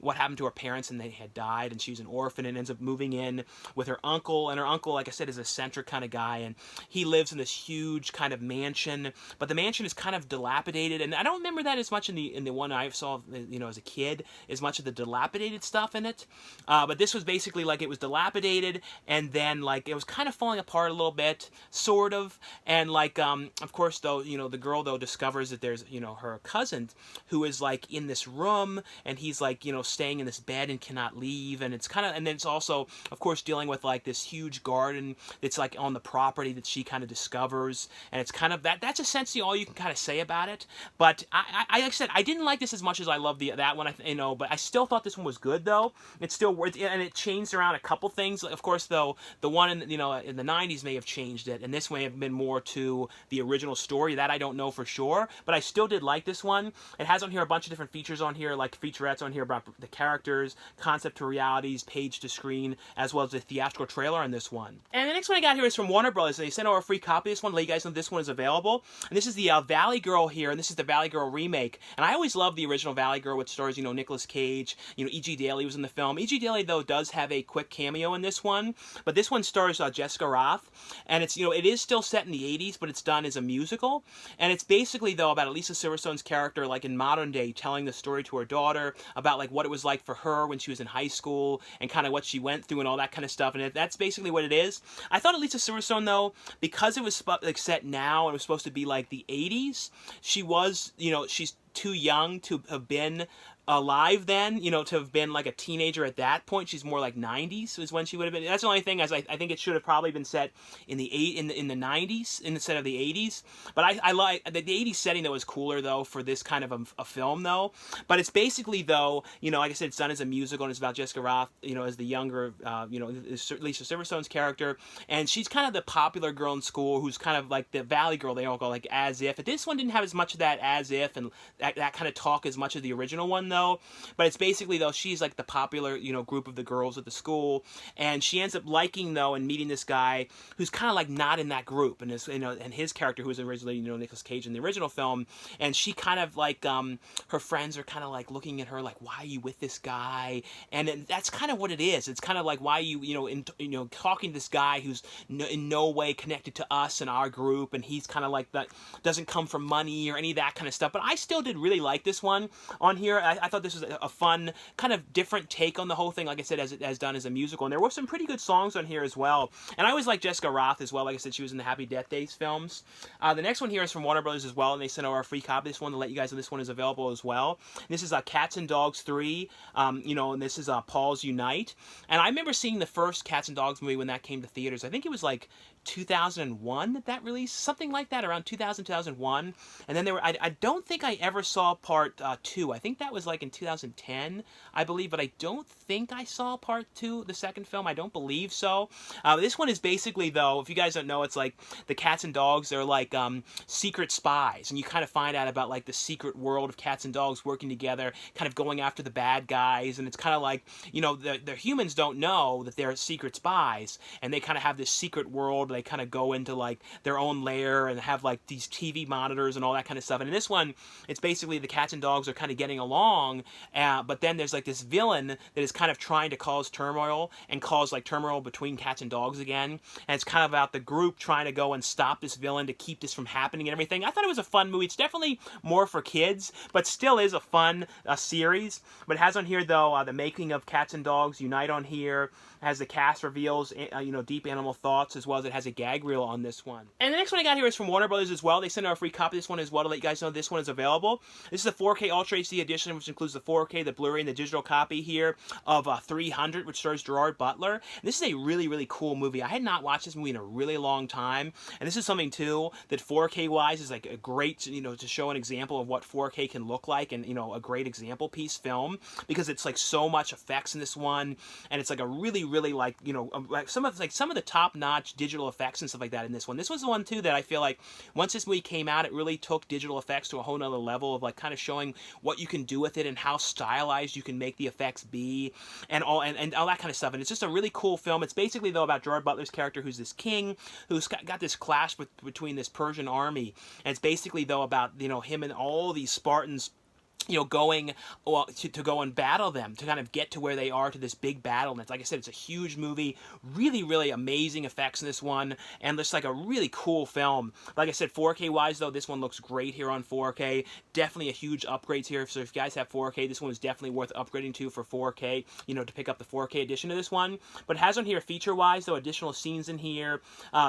what happened to her parents, and they had died, and she was an orphan, and ends up moving in with her uncle, and her uncle, like I said, is a eccentric kind of guy, and he lives in this huge kind of mansion, but the mansion is kind of dilapidated, and I don't remember that as much in the one I saw, as a kid, as much of the dilapidated stuff in it. But this was basically like, it was dilapidated, and then like it was kind of falling apart a little bit, sort of, and like of course though, the girl though discovers that there's her cousin who is like in this room, and he's like staying in this bed and cannot leave, and it's kind of, and then it's also of course dealing with like this huge garden that's like on the property that she kind of discovers, and it's kind of that's essentially all you can kind of say about it. But like I said, I didn't like this as much as I love that one, but I still thought this one was good though. It's still worth it, and it changed around a couple things. Of course, though, the one in the 90s may have changed it, and this may have been more to the original story. That I don't know for sure, but I still did like this one. It has on here a bunch of different features on here, like featurettes on here about the characters, concept to realities, page to screen, as well as the theatrical trailer on this one. And the next one I got here is from Warner Brothers. They sent over a free copy of this one to let you guys know this one is available. And this is the Valley Girl here, and this is the Valley Girl remake. And I always loved the original Valley Girl, which stars, Nicolas Cage. E.G. Daly was in the film. E.G. Daly, though, does have a quick cameo in this one, but this one stars Jessica Rothe, and it's, it is still set in the 80s, but it's done as a musical. And it's basically, though, about Alicia Silverstone's character, like in modern day, telling the story to her daughter about like what it was like for her when she was in high school and kind of what she went through and all that kind of stuff. And that's basically what it is. I thought Alicia Silverstone, though, because it was like set now and it was supposed to be like the 80s, she was, she's too young to have been alive then, to have been like a teenager at that point. She's more like 90s is when she would have been. That's the only thing, as I think it should have probably been set in the 90s instead of the 80s. But I like the 80s setting, though, is cooler though for this kind of a film though. But it's basically, though, like I said, it's done as a musical, and it's about Jessica Rothe, as the younger, Alicia Silverstone's character, and she's kind of the popular girl in school who's kind of like the Valley Girl. They all go like as if. But this one didn't have as much of that as if and that kind of talk as much as the original one, though. But it's basically, though, she's like the popular, group of the girls at the school, and she ends up liking, though, and meeting this guy who's kind of like not in that group, and his character, who was originally, Nicolas Cage in the original film, and she kind of like, her friends are kind of like looking at her like, why are you with this guy? And that's kind of what it is. It's kind of like, why are you, talking to this guy who's in no way connected to us and our group, and he's kind of like that, doesn't come from money or any of that kind of stuff. But I still did really like this one on here. I thought this was a fun, kind of different take on the whole thing, like I said, as done as a musical. And there were some pretty good songs on here as well. And I always like Jessica Rothe as well. Like I said, she was in the Happy Death Days films. The next one here is from Warner Brothers as well, and they sent over a free copy of this one to let you guys know this one is available as well. And this is Cats and Dogs 3, and this is Paul's Unite. And I remember seeing the first Cats and Dogs movie when that came to theaters. I think it was like 2001 that released, something like that, around 2001. And then I don't think I ever saw part 2. I think that was like in 2010, I believe, but I don't think I saw part 2, the second film. I don't believe so. This one is basically, though, if you guys don't know, it's like the cats and dogs, they're like secret spies, and you kind of find out about like the secret world of cats and dogs working together, kind of going after the bad guys. And it's kind of like, the humans don't know that they're secret spies, and they kind of have this secret world. They kind of go into like their own lair and have like these TV monitors and all that kind of stuff. And in this one, it's basically the cats and dogs are kind of getting along, but then there's like this villain that is kind of trying to cause turmoil and cause like turmoil between cats and dogs again. And it's kind of about the group trying to go and stop this villain to keep this from happening and everything. I thought it was a fun movie. It's definitely more for kids, but still is a fun series. But it has on here, though, the making of Cats and Dogs Unite on here. It has the cast reveals, deep animal thoughts, as well as it has a gag reel on this one. And the next one I got here is from Warner Brothers as well. They sent out a free copy of this one as well to let you guys know this one is available. This is a 4K Ultra HD edition, which includes the 4K, the Blu-ray, and the digital copy here of 300, which stars Gerard Butler. And this is a really, really cool movie. I had not watched this movie in a really long time, and this is something, too, that 4K-wise is like a great, to show an example of what 4K can look like, and, a great example piece film, because it's like so much effects in this one, and it's like a really, really like, like some of the top-notch digital effects and stuff like that in this one. This was the one, too, that I feel like once this movie came out, it really took digital effects to a whole nother level of like kind of showing what you can do with it and how stylized you can make the effects be and all that kind of stuff. And it's just a really cool film. It's basically, though, about Gerard Butler's character, who's this king who's got this clash between this Persian army. And it's basically, though, about, him and all these Spartans going to go and battle them, to kind of get to where they are, to this big battle. And it's, like I said, it's a huge movie, really, really amazing effects in this one, and just like a really cool film. Like I said, 4K wise, though, this one looks great here on 4K. Definitely a huge upgrade here. So if you guys have 4K, this one is definitely worth upgrading to for 4K, to pick up the 4K edition of this one. But it has on here, feature wise, though, additional scenes in here,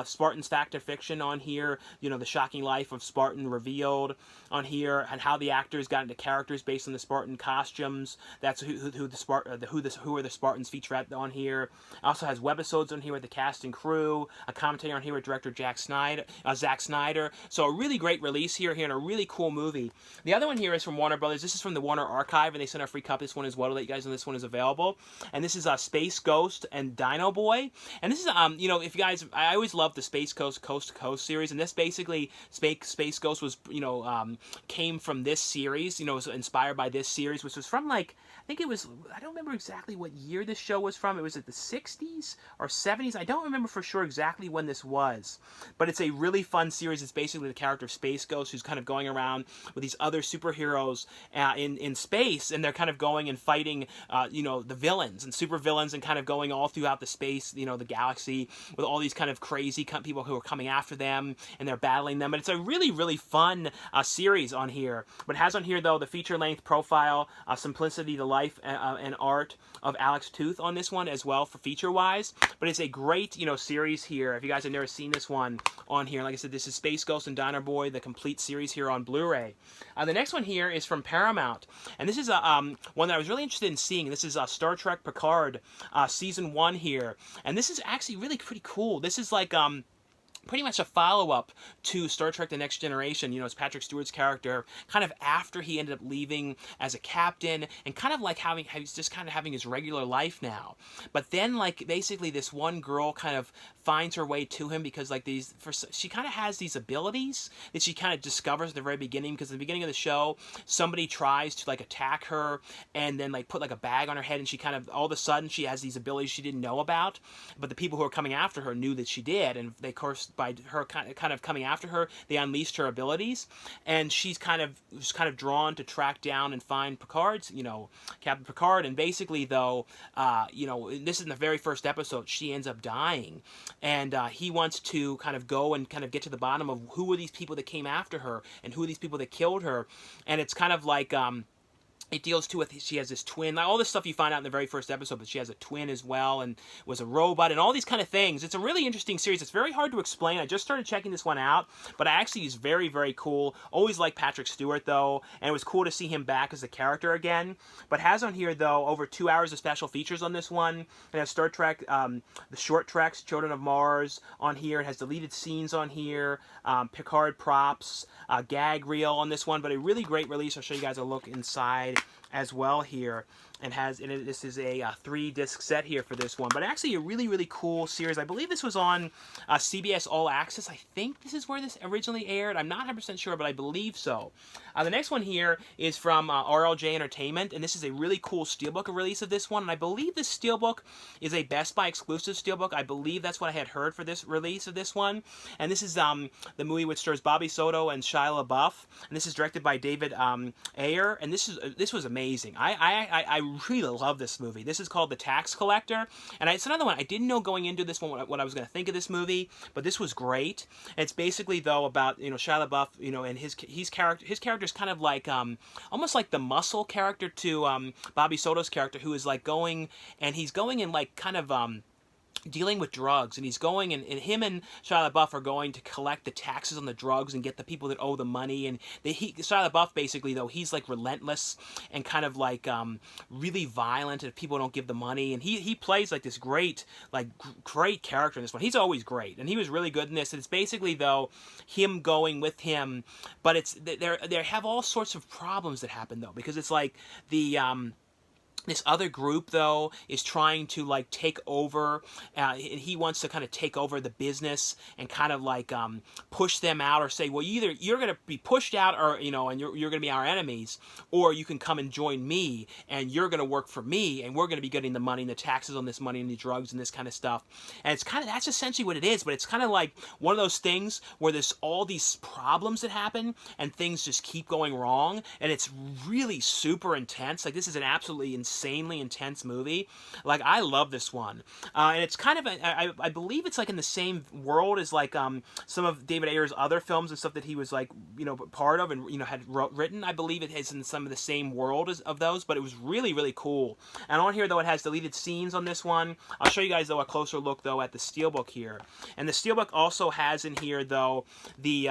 Spartan's Fact or Fiction on here, the shocking life of Spartan revealed on here, and how the actors got into character characters based on the Spartan costumes. That's who are the Spartans featured on here. It also has webisodes on here with the cast and crew, a commentator on here with director Zack Snyder. So a really great release here and a really cool movie. The other one here is from Warner Brothers. This is from the Warner Archive, and they sent a free copy of this one as well to let you guys know this one is available. And this is Space Ghost and Dino Boy. And this is you know, if you guys, I always loved the Space Ghost Coast to Coast series, and this basically Space Ghost was, you know, came from this series, you know, was inspired by this series, which was from, like, I think it was, I don't remember exactly what year this show was from. It was at the 60s or 70s. I don't remember for sure exactly when this was, but it's a really fun series. It's basically the character of Space Ghost, who's kind of going around with these other superheroes in space, and they're kind of going and fighting, you know, the villains and super villains, and kind of going all throughout the space, you know, the galaxy, with all these kind of crazy people who are coming after them, and they're battling them. But it's a really, really fun series on here. But it has on here, though, the feature-length profile, Simplicity, the life and art of Alex Tooth on this one as well for feature-wise. But it's a great, you know, series here. If you guys have never seen this one on here, like I said, this is Space Ghost and Dino Boy, the complete series here on Blu-ray. The next one here is from Paramount, and this is one that I was really interested in seeing. This is Star Trek Picard, Season 1 here, and this is actually really pretty cool. This is like pretty much a follow-up to Star Trek The Next Generation. You know, it's Patrick Stewart's character, kind of after he ended up leaving as a captain, and kind of like he's just kind of having his regular life now. But then, like, basically this one girl kind of finds her way to him, because, like, she kind of has these abilities that she kind of discovers at the very beginning, because at the beginning of the show, somebody tries to, like, attack her, and then, like, put, like, a bag on her head, and she kind of, all of a sudden, she has these abilities she didn't know about, but the people who are coming after her knew that she did, and they, of course, by her kind of coming after her, they unleashed her abilities, and she's kind of drawn to track down and find Picard's, you know, Captain Picard. And basically, though, you know, this is in the very first episode, she ends up dying, and he wants to kind of go and kind of get to the bottom of who were these people that came after her, and who are these people that killed her. And it's kind of like it deals too with, she has this twin, like all this stuff you find out in the very first episode, but she has a twin as well, and was a robot, and all these kind of things. It's a really interesting series. It's very hard to explain. I just started checking this one out, but I actually is very, very cool. Always liked Patrick Stewart, though, and it was cool to see him back as a character again. But has on here, though, over 2 hours of special features on this one. It has Star Trek, the short treks, Children of Mars on here. It has deleted scenes on here, Picard props, gag reel on this one, but a really great release. I'll show you guys a look inside as well here, and this is a 3-disc set here for this one, but actually a really, really cool series. I believe this was on CBS All Access. I think this is where this originally aired. I'm not 100% sure, but I believe so. The next one here is from RLJ Entertainment, and this is a really cool Steelbook release of this one, and I believe this Steelbook is a Best Buy exclusive Steelbook. I believe that's what I had heard for this release of this one. And this is the movie which stars Bobby Soto and Shia LaBeouf, and this is directed by David Ayer, and this was amazing. I really love this movie. This is called The Tax Collector, and it's another one I didn't know going into this one what I was going to think of this movie, but this was great. And it's basically, though, about, you know, Shia LaBeouf, you know, and his character is kind of like almost like the muscle character to Bobby Soto's character, who is like going and like kind of dealing with drugs, and he's going, and him and Shia LaBeouf are going to collect the taxes on the drugs and get the people that owe the money. And Shia LaBeouf, basically, though, he's like relentless and kind of like really violent if people don't give the money. And he plays like this great character in this one. He's always great, and he was really good in this. And it's basically, though, him going with him, but it's they have all sorts of problems that happen, though, because it's like this other group, though, is trying to, like, take over, and he wants to kind of take over the business and kind of, like, push them out, or say, well, either you're going to be pushed out, or, you know, and you're going to be our enemies, or you can come and join me, and you're going to work for me, and we're going to be getting the money and the taxes on this money and the drugs and this kind of stuff. And it's kind of, that's essentially what it is, but it's kind of like one of those things where there's all these problems that happen, and things just keep going wrong, and it's really super intense. Like, this is an absolutely insane insanely intense movie. Like, I love this one. And it's kind of, I believe it's like in the same world as like some of David Ayer's other films and stuff that he was like, part of and, had written. I believe it is in some of the same world as of those, but it was really, really cool. And on here, though, it has deleted scenes on this one. I'll show you guys, though, a closer look, though, at the Steelbook here. And the Steelbook also has in here, though, the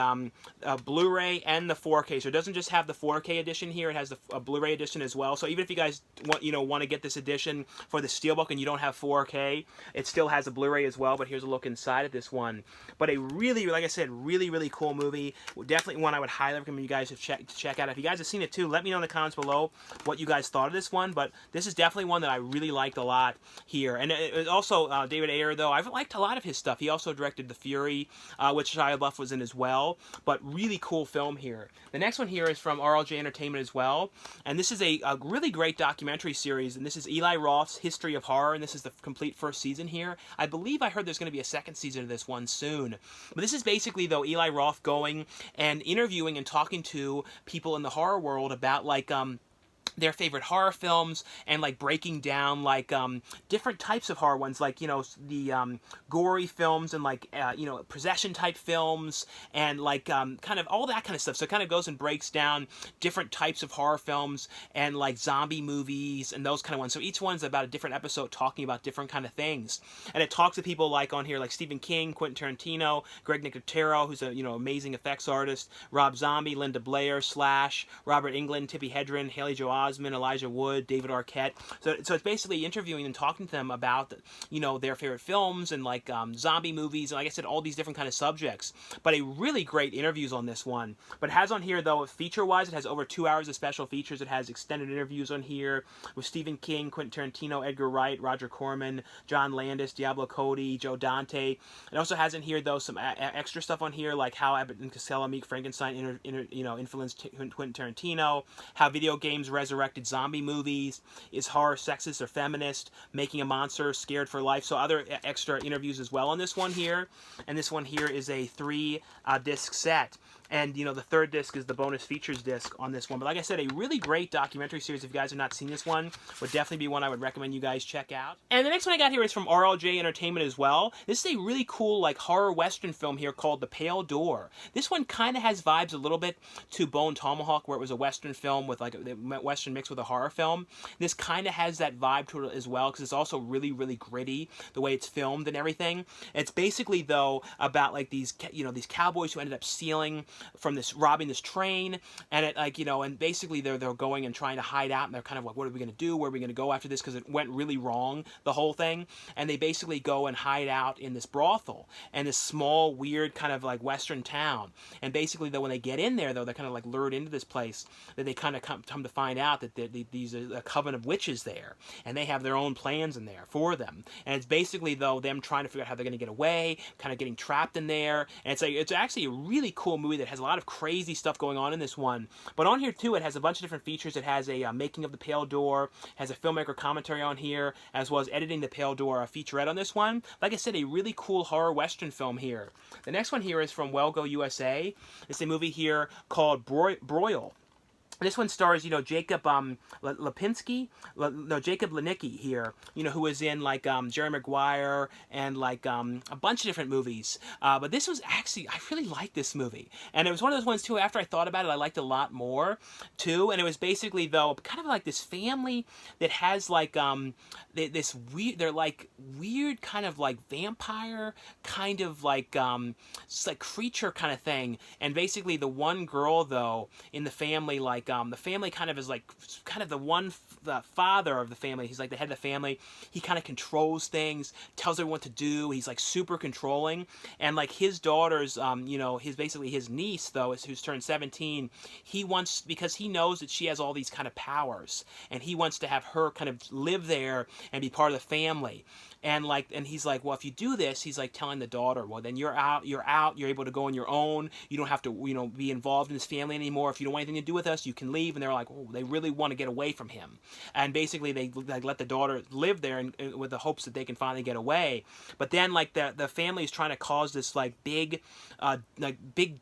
Blu-ray and the 4K. So it doesn't just have the 4K edition here, it has the Blu-ray edition as well. So even if you guys want to get this edition for the Steelbook and you don't have 4K, it still has a Blu-ray as well. But here's a look inside of this one. But a really, like I said, really, really cool movie. Definitely one I would highly recommend you guys to check out. If you guys have seen it too, let me know in the comments below what you guys thought of this one. But this is definitely one that I really liked a lot here. And it also David Ayer, though, I've liked a lot of his stuff. He also directed The Fury, which Shia LaBeouf was in as well. But really cool film here. The next one here is from RLJ Entertainment as well. And this is a really great documentary series. And this is Eli Roth's History of Horror. And this is the complete first season here. I believe I heard there's going to be a second season of this one soon. But this is basically, though, Eli Roth going and interviewing and talking to people in the horror world about, like, their favorite horror films and like breaking down like different types of horror ones, like the gory films and like possession type films and like kind of all that kind of stuff. So it kind of goes and breaks down different types of horror films and like zombie movies and those kind of ones. So each one's about a different episode talking about different kind of things. And it talks to people like on here like Stephen King, Quentin Tarantino, Greg Nicotero, who's a amazing effects artist, Rob Zombie, Linda Blair, Slash, Robert Englund, Tippi Hedren, Haley Joel Osment, Elijah Wood, David Arquette. So it's basically interviewing and talking to them about their favorite films and like zombie movies and like I said, all these different kind of subjects. But a really great interviews on this one. But it has on here though, feature-wise, it has over 2 hours of special features. It has extended interviews on here with Stephen King, Quentin Tarantino, Edgar Wright, Roger Corman, John Landis, Diablo Cody, Joe Dante. It also has in here though some extra stuff on here like how Abbott and Costello Meet Frankenstein influenced Quentin Tarantino, how video games resurrected zombie movies, is horror sexist or feminist, making a monster, scared for life. So other extra interviews as well on this one here. And this one here is a 3-disc set. And, the third disc is the bonus features disc on this one. But like I said, a really great documentary series. If you guys have not seen this one, would definitely be one I would recommend you guys check out. And the next one I got here is from RLJ Entertainment as well. This is a really cool, like, horror western film here called The Pale Door. This one kind of has vibes a little bit to Bone Tomahawk, where it was a western film with, like, a western mixed with a horror film. This kind of has that vibe to it as well, because it's also really, really gritty, the way it's filmed and everything. It's basically, though, about, like, these cowboys who ended up stealing from robbing this train, and it and basically they're going and trying to hide out, and they're kind of like, what are we going to do? Where are we going to go after this? Because it went really wrong, the whole thing. And they basically go and hide out in this brothel and this small, weird kind of like western town. And basically, though, when they get in there, though, they're kind of like lured into this place, that they kind of come to find out that these are a coven of witches there, and they have their own plans in there for them. And it's basically, though, them trying to figure out how they're going to get away, kind of getting trapped in there. And it's actually a really cool movie that has a lot of crazy stuff going on in this one. But on here too, it has a bunch of different features. It has a making of The Pale Door, has a filmmaker commentary on here, as well as editing The Pale Door, a featurette on this one. Like I said, a really cool horror western film here. The next one here is from Welgo USA. It's a movie here called Broil. This one stars, Jacob Lipinski, Jacob Lanicki here, who was in, like, Jerry Maguire and, like, a bunch of different movies. But this was actually, I really liked this movie. And it was one of those ones, too, after I thought about it, I liked it a lot more, too. And it was basically, though, kind of like this family that has, like, this weird, they're, like, weird kind of, like, vampire kind of, like, it's like creature kind of thing. And basically the one girl, though, in the family, like, the family kind of is like kind of the father of the family. He's like the head of the family. He kind of controls things, tells everyone what to do. He's like super controlling. And like his daughter's, his niece, though, who's turned 17, he wants, because he knows that she has all these kind of powers, and he wants to have her kind of live there and be part of the family. And he's like, well, if you do this, he's like telling the daughter, well, then you're out, you're able to go on your own. You don't have to, be involved in this family anymore. If you don't want anything to do with us, you you can leave, and they're like, oh, they really want to get away from him, and basically they like let the daughter live there and with the hopes that they can finally get away. But then like the family is trying to cause this like big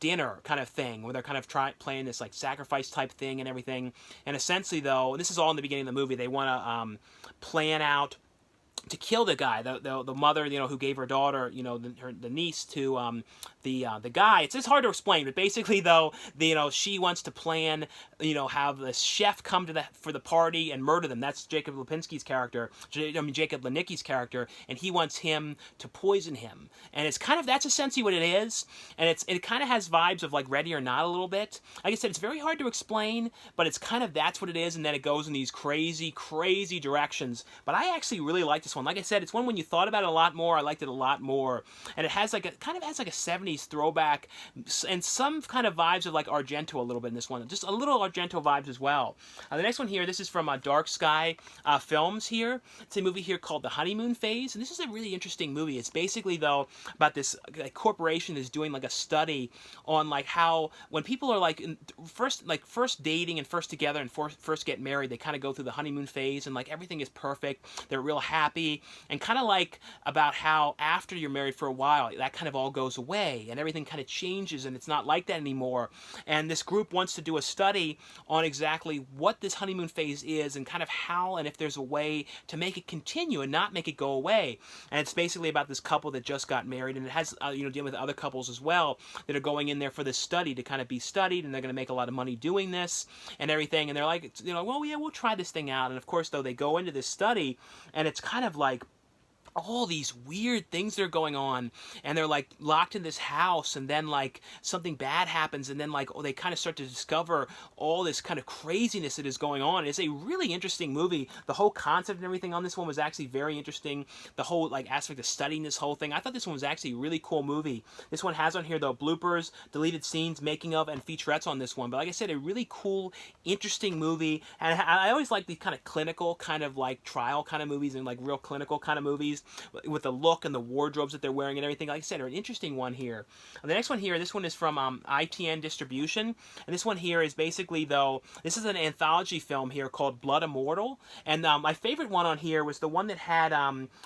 dinner kind of thing where they're kind of playing this like sacrifice type thing and everything. And essentially though, this is all in the beginning of the movie, they want to plan out to kill the guy, the mother, who gave her daughter, the niece to the guy. It's hard to explain, but basically though, she wants to plan, have the chef come to for the party and murder them. That's Jacob Lipinski's character, Jacob Lanicki's character, and he wants him to poison him. And it's kind of, that's essentially what it is, and it kind of has vibes of like Ready or Not a little bit. Like I said, it's very hard to explain, but it's kind of, that's what it is, and then it goes in these crazy, crazy directions. But I actually really like this one. Like I said, it's one when you thought about it a lot more, I liked it a lot more. And it has like kind of has like a 70s throwback and some kind of vibes of like Argento a little bit in this one. Just a little Argento vibes as well. The next one here, this is from Dark Sky Films here. It's a movie here called The Honeymoon Phase. And this is a really interesting movie. It's basically, though, about this corporation that's doing like a study on like how when people are like first dating and first together and first get married, they kind of go through the honeymoon phase and like everything is perfect. They're real happy. And kind of like about how after you're married for a while, that kind of all goes away and everything kind of changes and it's not like that anymore. And this group wants to do a study on exactly what this honeymoon phase is and kind of how and if there's a way to make it continue and not make it go away. And it's basically about this couple that just got married, and it has dealing with other couples as well that are going in there for this study to kind of be studied, and they're going to make a lot of money doing this and everything. And they're like, well, yeah, we'll try this thing out. And of course, though, they go into this study, and it's kind of like all these weird things that are going on, and they're like locked in this house, and then like something bad happens, and then like they kind of start to discover all this kind of craziness that is going on. It's a really interesting movie. The whole concept and everything on this one was actually very interesting. The whole like aspect of studying this whole thing, I thought this one was actually a really cool movie. This one has on here though bloopers, deleted scenes, making of, and featurettes on this one. But like I said, a really cool, interesting movie. And I always like these kind of clinical, kind of like trial kind of movies and like real clinical kind of movies with the look and the wardrobes that they're wearing and everything. Like I said, an interesting one here. The next one here, this one is from ITN Distribution, and this one here is basically, though, this is an anthology film here called Blood Immortal, and my favorite one on here was the one that had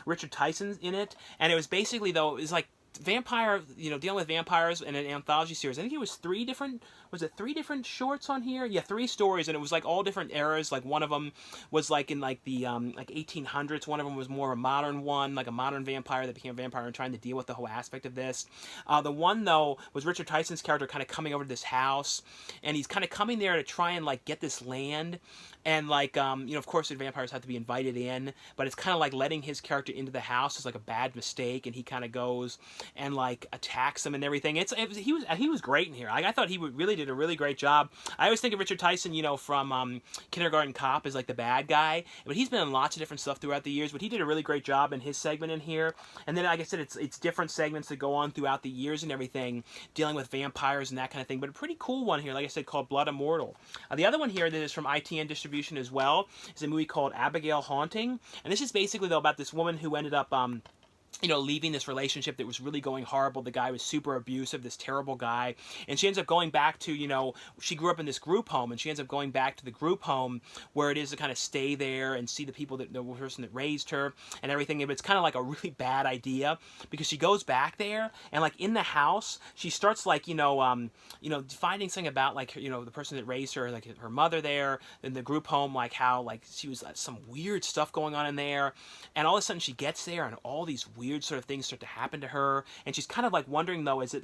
Richard Tyson in it, and it was basically, though, it was like vampire, dealing with vampires in an anthology series. I think it was three different shorts on here? Yeah, 3 stories, and it was like all different eras. Like one of them was like in like the like 1800s. One of them was more a modern one, like a modern vampire that became a vampire and trying to deal with the whole aspect of this. The one though was Richard Tyson's character kind of coming over to this house, and he's kind of coming there to try and like get this land. And like, of course the vampires have to be invited in, but it's kind of like letting his character into the house is like a bad mistake, and he kind of goes and like attacks them and everything. He was great in here. I thought he really did a really great job. I always think of Richard Tyson, from Kindergarten Cop as like the bad guy, but he's been in lots of different stuff throughout the years. But he did a really great job in his segment in here. And then, like I said, it's different segments that go on throughout the years and everything, dealing with vampires and that kind of thing. But a pretty cool one here, like I said, called Blood Immortal. The other one here that is from ITN Distribution as well is a movie called Abigail Haunting, and this is basically though about this woman who ended up leaving this relationship that was really going horrible. The guy was super abusive, this terrible guy. And she ends up going back to, she grew up in this group home, and she ends up going back to the group home where it is to kind of stay there and see the people the person that raised her and everything. But it's kind of like a really bad idea because she goes back there and like in the house, she starts like, finding something about like, the person that raised her, like her mother there in the group home, like how like she was some weird stuff going on in there. And all of a sudden she gets there and all these weird sort of things start to happen to her, and she's kind of like wondering though, is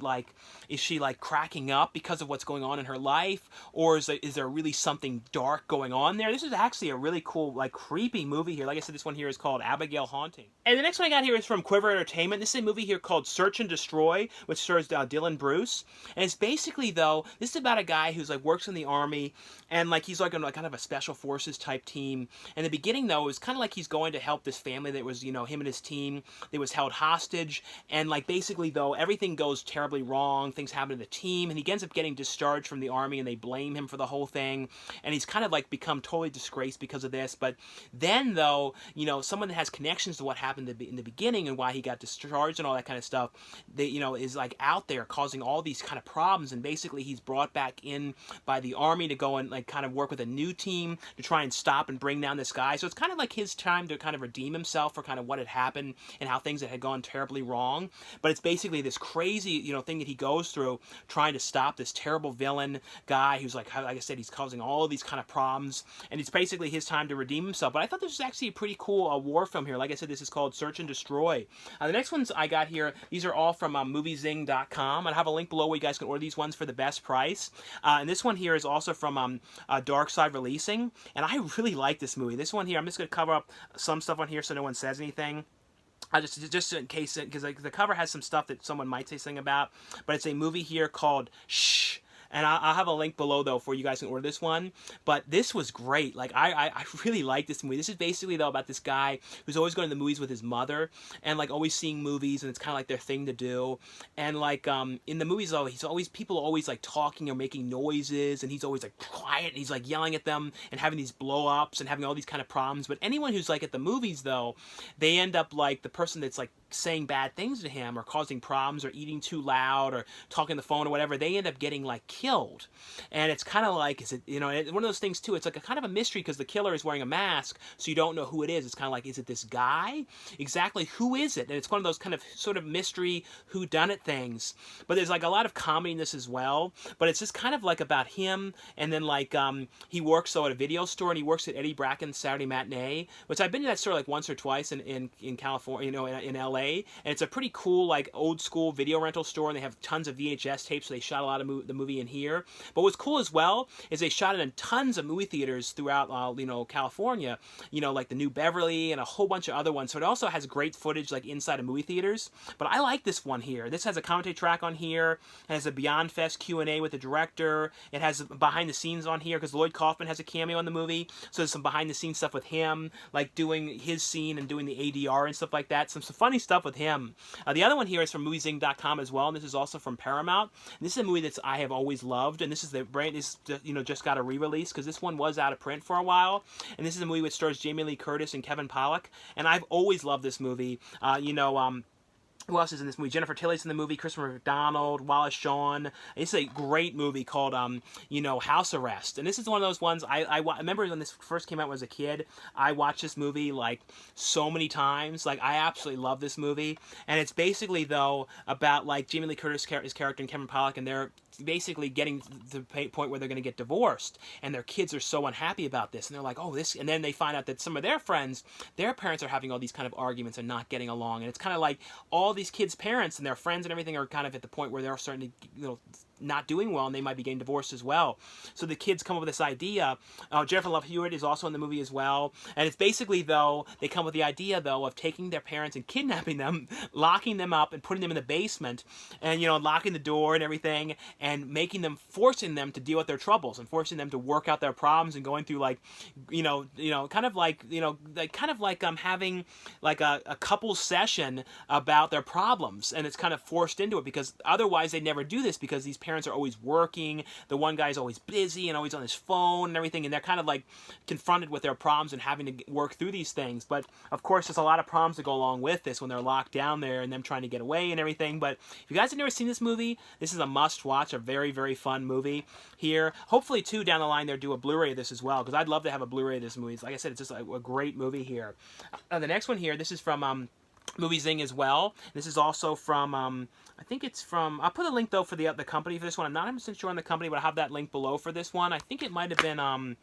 she like cracking up because of what's going on in her life, or is there really something dark going on there? This is actually a really cool, like creepy movie here. Like I said, this one here is called Abigail Haunting. And the next one I got here is from Quiver Entertainment. This is a movie here called Search and Destroy, which stars Dylan Bruce. And it's basically though, this is about a guy who's like works in the army, and like he's like on like kind of a special forces type team. And in the beginning though, it was kind of like he's going to help this family that was, him and his team that was held hostage, and like basically though everything goes terribly wrong, things happen to the team, and he ends up getting discharged from the army, and they blame him for the whole thing, and he's kind of like become totally disgraced because of this. But then though, you know, someone that has connections to what happened in the beginning and why he got discharged and all that kind of stuff, they, you know, is like out there causing all these kind of problems, and basically he's brought back in by the army to go and like kind of work with a new team to try and stop and bring down this guy. So it's kind of like his time to kind of redeem himself for kind of what had happened and how things had gone terribly wrong. But it's basically this crazy, you know, thing that he goes through trying to stop this terrible villain guy who's like I said, he's causing all these kind of problems, and it's basically his time to redeem himself. But I thought this was actually a pretty cool war film here. Like I said, this is called Search and Destroy. The next ones I got here, these are all from moviezing.com. I have a link below where you guys can order these ones for the best price. And this one here is also from Dark Side Releasing, and I really like this movie. This one here, I'm just going to cover up some stuff on here so no one says anything. Just in case, because like, the cover has some stuff that someone might say something about, but it's a movie here called Shh. And I'll have a link below, though, for you guys can order this one. But this was great. Like, I really like this movie. This is basically, though, about this guy who's always going to the movies with his mother and, like, always seeing movies, and it's kind of like their thing to do. And, like, in the movies, though, people are always, like, talking or making noises, and he's always, like, quiet, and he's, like, yelling at them and having these blow-ups and having all these kind of problems. But anyone who's, like, at the movies, though, they end up, like, the person that's, like, saying bad things to him or causing problems or eating too loud or talking on the phone or whatever, they end up getting like killed. And it's kind of like, is it, you know, one of those things too, it's like a kind of a mystery because the killer is wearing a mask, so you don't know who it is. It's kind of like, is it this guy? Exactly who is it? And it's one of those kind of sort of mystery whodunit things. But there's like a lot of comedy in this as well, but it's just kind of like about him, and then like he works at a video store, and he works at Eddie Bracken's Saturday Matinee, which I've been to that store like once or twice in California, you know, in LA. And it's a pretty cool, like, old school video rental store, and they have tons of VHS tapes, so they shot a lot of the movie in here. But what's cool as well is they shot it in tons of movie theaters throughout, you know, California, you know, like the New Beverly and a whole bunch of other ones. So it also has great footage, like, inside of movie theaters. But I like this one here. This has a commentary track on here. It has a Beyond Fest Q&A with the director. It has behind the scenes on here, because Lloyd Kaufman has a cameo in the movie. So there's some behind the scenes stuff with him, like doing his scene and doing the ADR and stuff like that. Some funny stuff with him. The other one here is from moviezing.com as well, and this is also from Paramount. And this is a movie that I have always loved, and this is the brand is, you know, just got a re-release because this one was out of print for a while. And this is a movie which stars Jamie Lee Curtis and Kevin Pollak, and I've always loved this movie. You know, who else is in this movie? Jennifer Tilly's in the movie, Christopher McDonald, Wallace Shawn. It's a great movie called, you know, House Arrest. And this is one of those ones, I remember when this first came out when I was a kid, I watched this movie, like, so many times. Like, I absolutely love this movie. And it's basically, though, about, like, Jamie Lee Curtis' character and Kevin Pollak, and they're basically getting to the point where they're going to get divorced, and their kids are so unhappy about this, and they're like, oh, this, and then they find out that some of their friends, their parents are having all these kind of arguments and not getting along, and it's kind of like all these kids' parents and their friends and everything are kind of at the point where they're starting to, you know, not doing well, and they might be getting divorced as well. So the kids come up with this idea. Jennifer Love Hewitt is also in the movie as well, and it's basically, though, they come with the idea, though, of taking their parents and kidnapping them, locking them up and putting them in the basement, and, you know, locking the door and everything, and forcing them to deal with their troubles and forcing them to work out their problems, and going through, like, kind of like having like a couples session about their problems, and it's kind of forced into it because otherwise they never do this, because these parents are always working, the one guy's always busy and always on his phone and everything, and they're kind of like confronted with their problems and having to work through these things. But of course there's a lot of problems that go along with this when they're locked down there and them trying to get away and everything. But if you guys have never seen this movie, this is a must watch, a very, very fun movie here. Hopefully too down the line they'll do a Blu-ray of this as well, because I'd love to have a Blu-ray of this movie. Like I said, it's just a great movie here. The next one here, this is from Moviezing as well. This is also from, I think it's from, I'll put a link though for the company for this one. I'm not 100% sure on the company, but I'll have that link below for this one. I think it might have been, I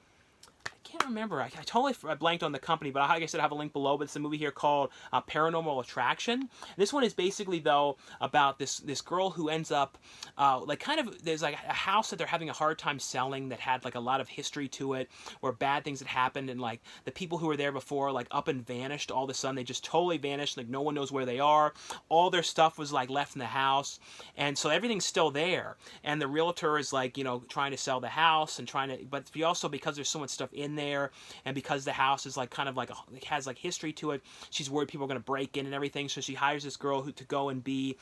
can't remember. I totally blanked on the company, but like I said, I have a link below. But it's a movie here called Paranormal Attraction. This one is basically, though, about this girl who ends up, there's like a house that they're having a hard time selling that had like a lot of history to it, where bad things had happened, and like the people who were there before like up and vanished all of a sudden. They just totally vanished. Like no one knows where they are. All their stuff was like left in the house, and so everything's still there. And the realtor is like, you know, trying to sell the house and but also because there's so much stuff in there, and because the house is like kind of like it has like history to it, she's worried people are going to break in and everything, so she hires this girl to go and be,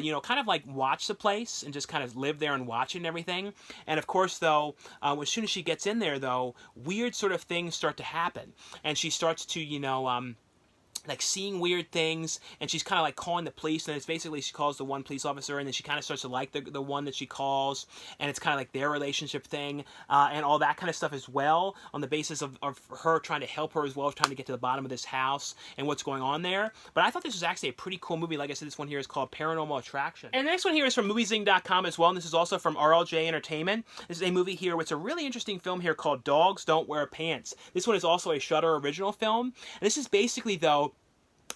you know, kind of like watch the place and just kind of live there and watch it and everything. And of course, though, as soon as she gets in there, though, weird sort of things start to happen, and she starts to, you know, like seeing weird things, and she's kind of like calling the police, and it's basically she calls the one police officer, and then she kind of starts to like the one that she calls, and it's kind of like their relationship thing, and all that kind of stuff as well, on the basis of her trying to help her as well as trying to get to the bottom of this house and what's going on there. But I thought this was actually a pretty cool movie. Like I said, this one here is called Paranormal Attraction. And the next one here is from moviezing.com as well, and this is also from RLJ Entertainment. This is a movie here with a really interesting film here called Dogs Don't Wear Pants. This one is also a Shudder original film, and this is basically, though,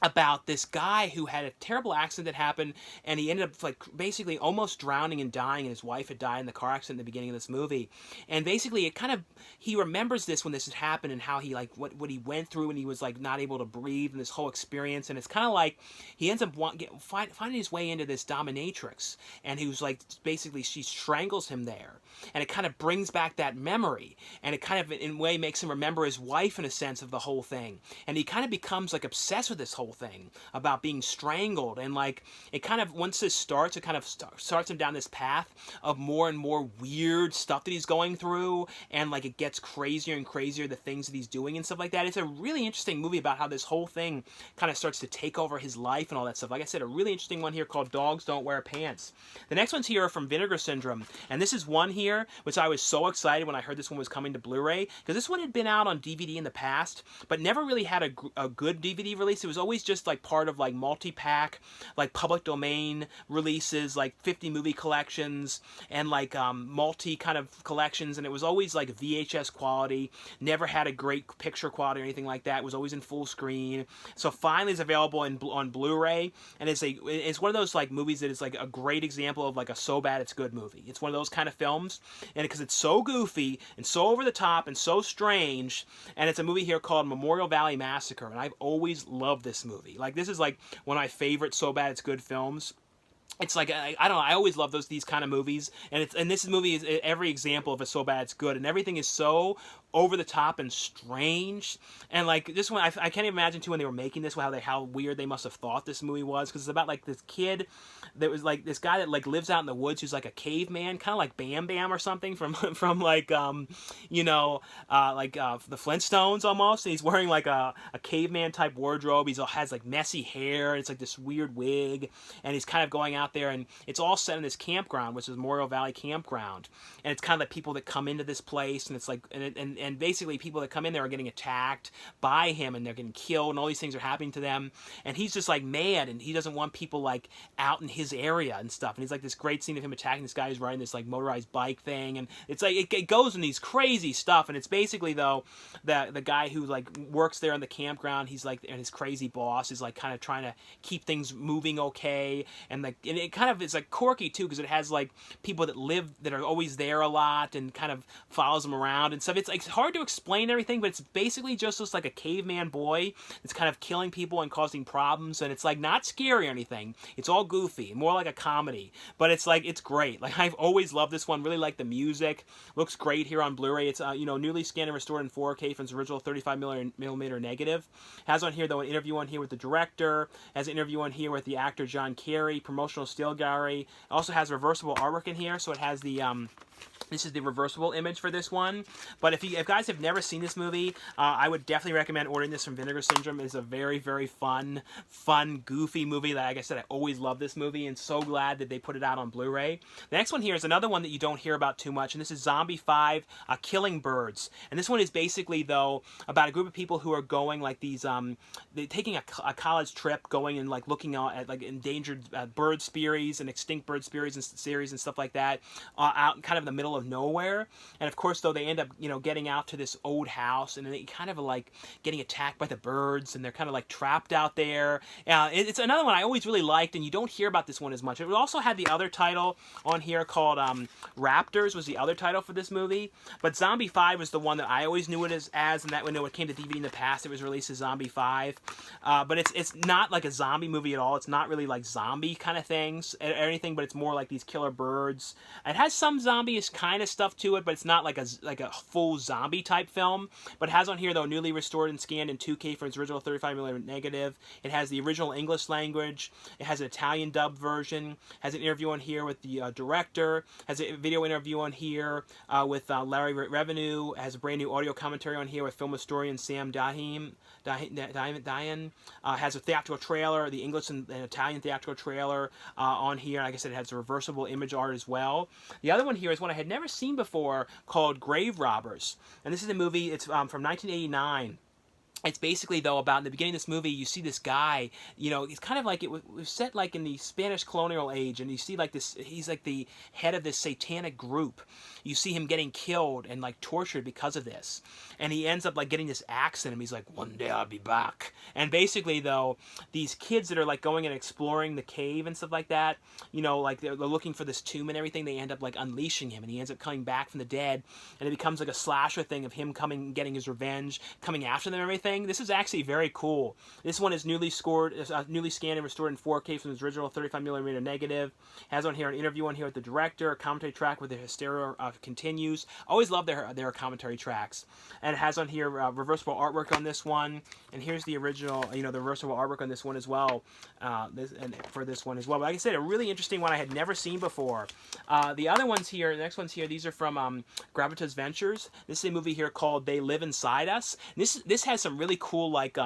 about this guy who had a terrible accident that happened, and he ended up like basically almost drowning and dying, and his wife had died in the car accident in the beginning of this movie. And basically it kind of, he remembers this when this had happened, and how he like what he went through, and he was like not able to breathe, and this whole experience. And it's kind of like he ends up finding his way into this dominatrix, and he was like, basically she strangles him there, and it kind of brings back that memory, and it kind of in a way makes him remember his wife in a sense of the whole thing. And he kind of becomes like obsessed with this whole thing about being strangled, and like it kind of, once this starts, it kind of starts him down this path of more and more weird stuff that he's going through, and like it gets crazier and crazier, the things that he's doing and stuff like that. It's a really interesting movie about how this whole thing kind of starts to take over his life and all that stuff. Like I said, a really interesting one here called Dogs Don't Wear Pants. The next ones here are from Vinegar Syndrome, and this is one here which I was so excited when I heard this one was coming to Blu-ray, because this one had been out on DVD in the past but never really had a good DVD release. It was always just like part of like multi-pack, like public domain releases, like 50 movie collections, and like multi kind of collections, and it was always like VHS quality, never had a great picture quality or anything like that. It was always in full screen. So finally it's available on Blu-ray, and it's one of those like movies that is like a great example of like a so bad it's good movie. It's one of those kind of films, and because it's so goofy and so over the top and so strange. And it's a movie here called Memorial Valley Massacre, and I've always loved this movie. Like, this is like one of my favorite so bad it's good films. It's like, I don't know, I always love these kind of movies, and this movie is every example of a so bad it's good, and everything is so over the top and strange. And like this one, I can't even imagine too when they were making this how weird they must have thought this movie was, because it's about like this kid that was like this guy that like lives out in the woods who's like a caveman, kind of like Bam Bam or something from like you know, the Flintstones almost. And he's wearing like a caveman type wardrobe. He has like messy hair, and it's like this weird wig, and he's kind of going out there, and it's all set in this campground, which is Memorial Valley Campground, and it's kind of like people that come into this place, and it's like and basically people that come in there are getting attacked by him, and they're getting killed, and all these things are happening to them, and he's just like mad, and he doesn't want people like out in his area and stuff. And he's like this great scene of him attacking this guy who's riding this like motorized bike thing, and it's like it goes in these crazy stuff. And it's basically, though, the guy who like works there in the campground, he's like, and his crazy boss is like kind of trying to keep things moving okay, and like, and it kind of is like quirky too, because it has like people that live that are always there a lot, and kind of follows them around and stuff. It's like hard to explain everything, but it's basically just like a caveman boy that's kind of killing people and causing problems, and it's like not scary or anything. It's all goofy, more like a comedy, but it's like, it's great. Like, I've always loved this one. Really like the music. Looks great here on Blu-ray. It's you know, newly scanned and restored in 4K from its original 35mm negative. Has on here though an interview on here with the director. Has an interview on here with the actor John Kerry. Promotional still gallery. It also has reversible artwork in here, so it has the this is the reversible image for this one. But if guys have never seen this movie, I would definitely recommend ordering this from Vinegar Syndrome. It's a very, very fun, goofy movie. Like I said, I always love this movie, and so glad that they put it out on Blu-ray. The next one here is another one that you don't hear about too much, and this is Zombie 5, Killing Birds. And this one is basically, though, about a group of people who are going like these, they're taking a college trip, going and like looking at like endangered bird species and extinct bird species and stuff like that, out kind of in the middle of nowhere. And of course, though, they end up, you know, getting out to this old house, and they kind of like getting attacked by the birds, and they're kind of like trapped out there. It's another one I always really liked, and you don't hear about this one as much. It also had the other title on here called Raptors was the other title for this movie, but Zombie 5 was the one that I always knew it as, and that when it came to DVD in the past, it was released as Zombie 5. But it's not like a zombie movie at all. It's not really like zombie kind of things or anything, but it's more like these killer birds. It has some zombie zombie-ish kind of stuff to it, but it's not like a full zombie type film. But it has on here though newly restored and scanned in 2K from its original 35mm negative. It has the original English language. It has an Italian dub version. Has an interview on here with the director. Has a video interview on here with Larry Revenue. Has a brand new audio commentary on here with film historian Sam Dayan. Has a theatrical trailer, the English and Italian theatrical trailer on here. Like I said, it has a reversible image art as well. The other one here is one I had never seen before called Grave Robbers. And this is a movie, it's from 1989. It's basically, though, about in the beginning of this movie, you see this guy, you know, it's kind of like it was set like in the Spanish colonial age, and you see like this, he's like the head of this satanic group. You see him getting killed and like tortured because of this. And he ends up like getting this axe in him. He's like, one day I'll be back. And basically, though, these kids that are like going and exploring the cave and stuff like that, you know, like they're looking for this tomb and everything, they end up like unleashing him, and he ends up coming back from the dead, and it becomes like a slasher thing of him coming, getting his revenge, coming after them and everything. This is actually very cool. This one is newly scanned and restored in 4K from its original 35mm negative. Has on here an interview on here with the director, a commentary track with the hysteria continues. Always love their commentary tracks. And it has on here reversible artwork on this one. And here's the original, you know, the reversible artwork on this one as well. For this one as well. But like I said, a really interesting one I had never seen before. The other ones here, the next ones here, these are from Gravitas Ventures. This is a movie here called They Live Inside Us. And this has some really cool like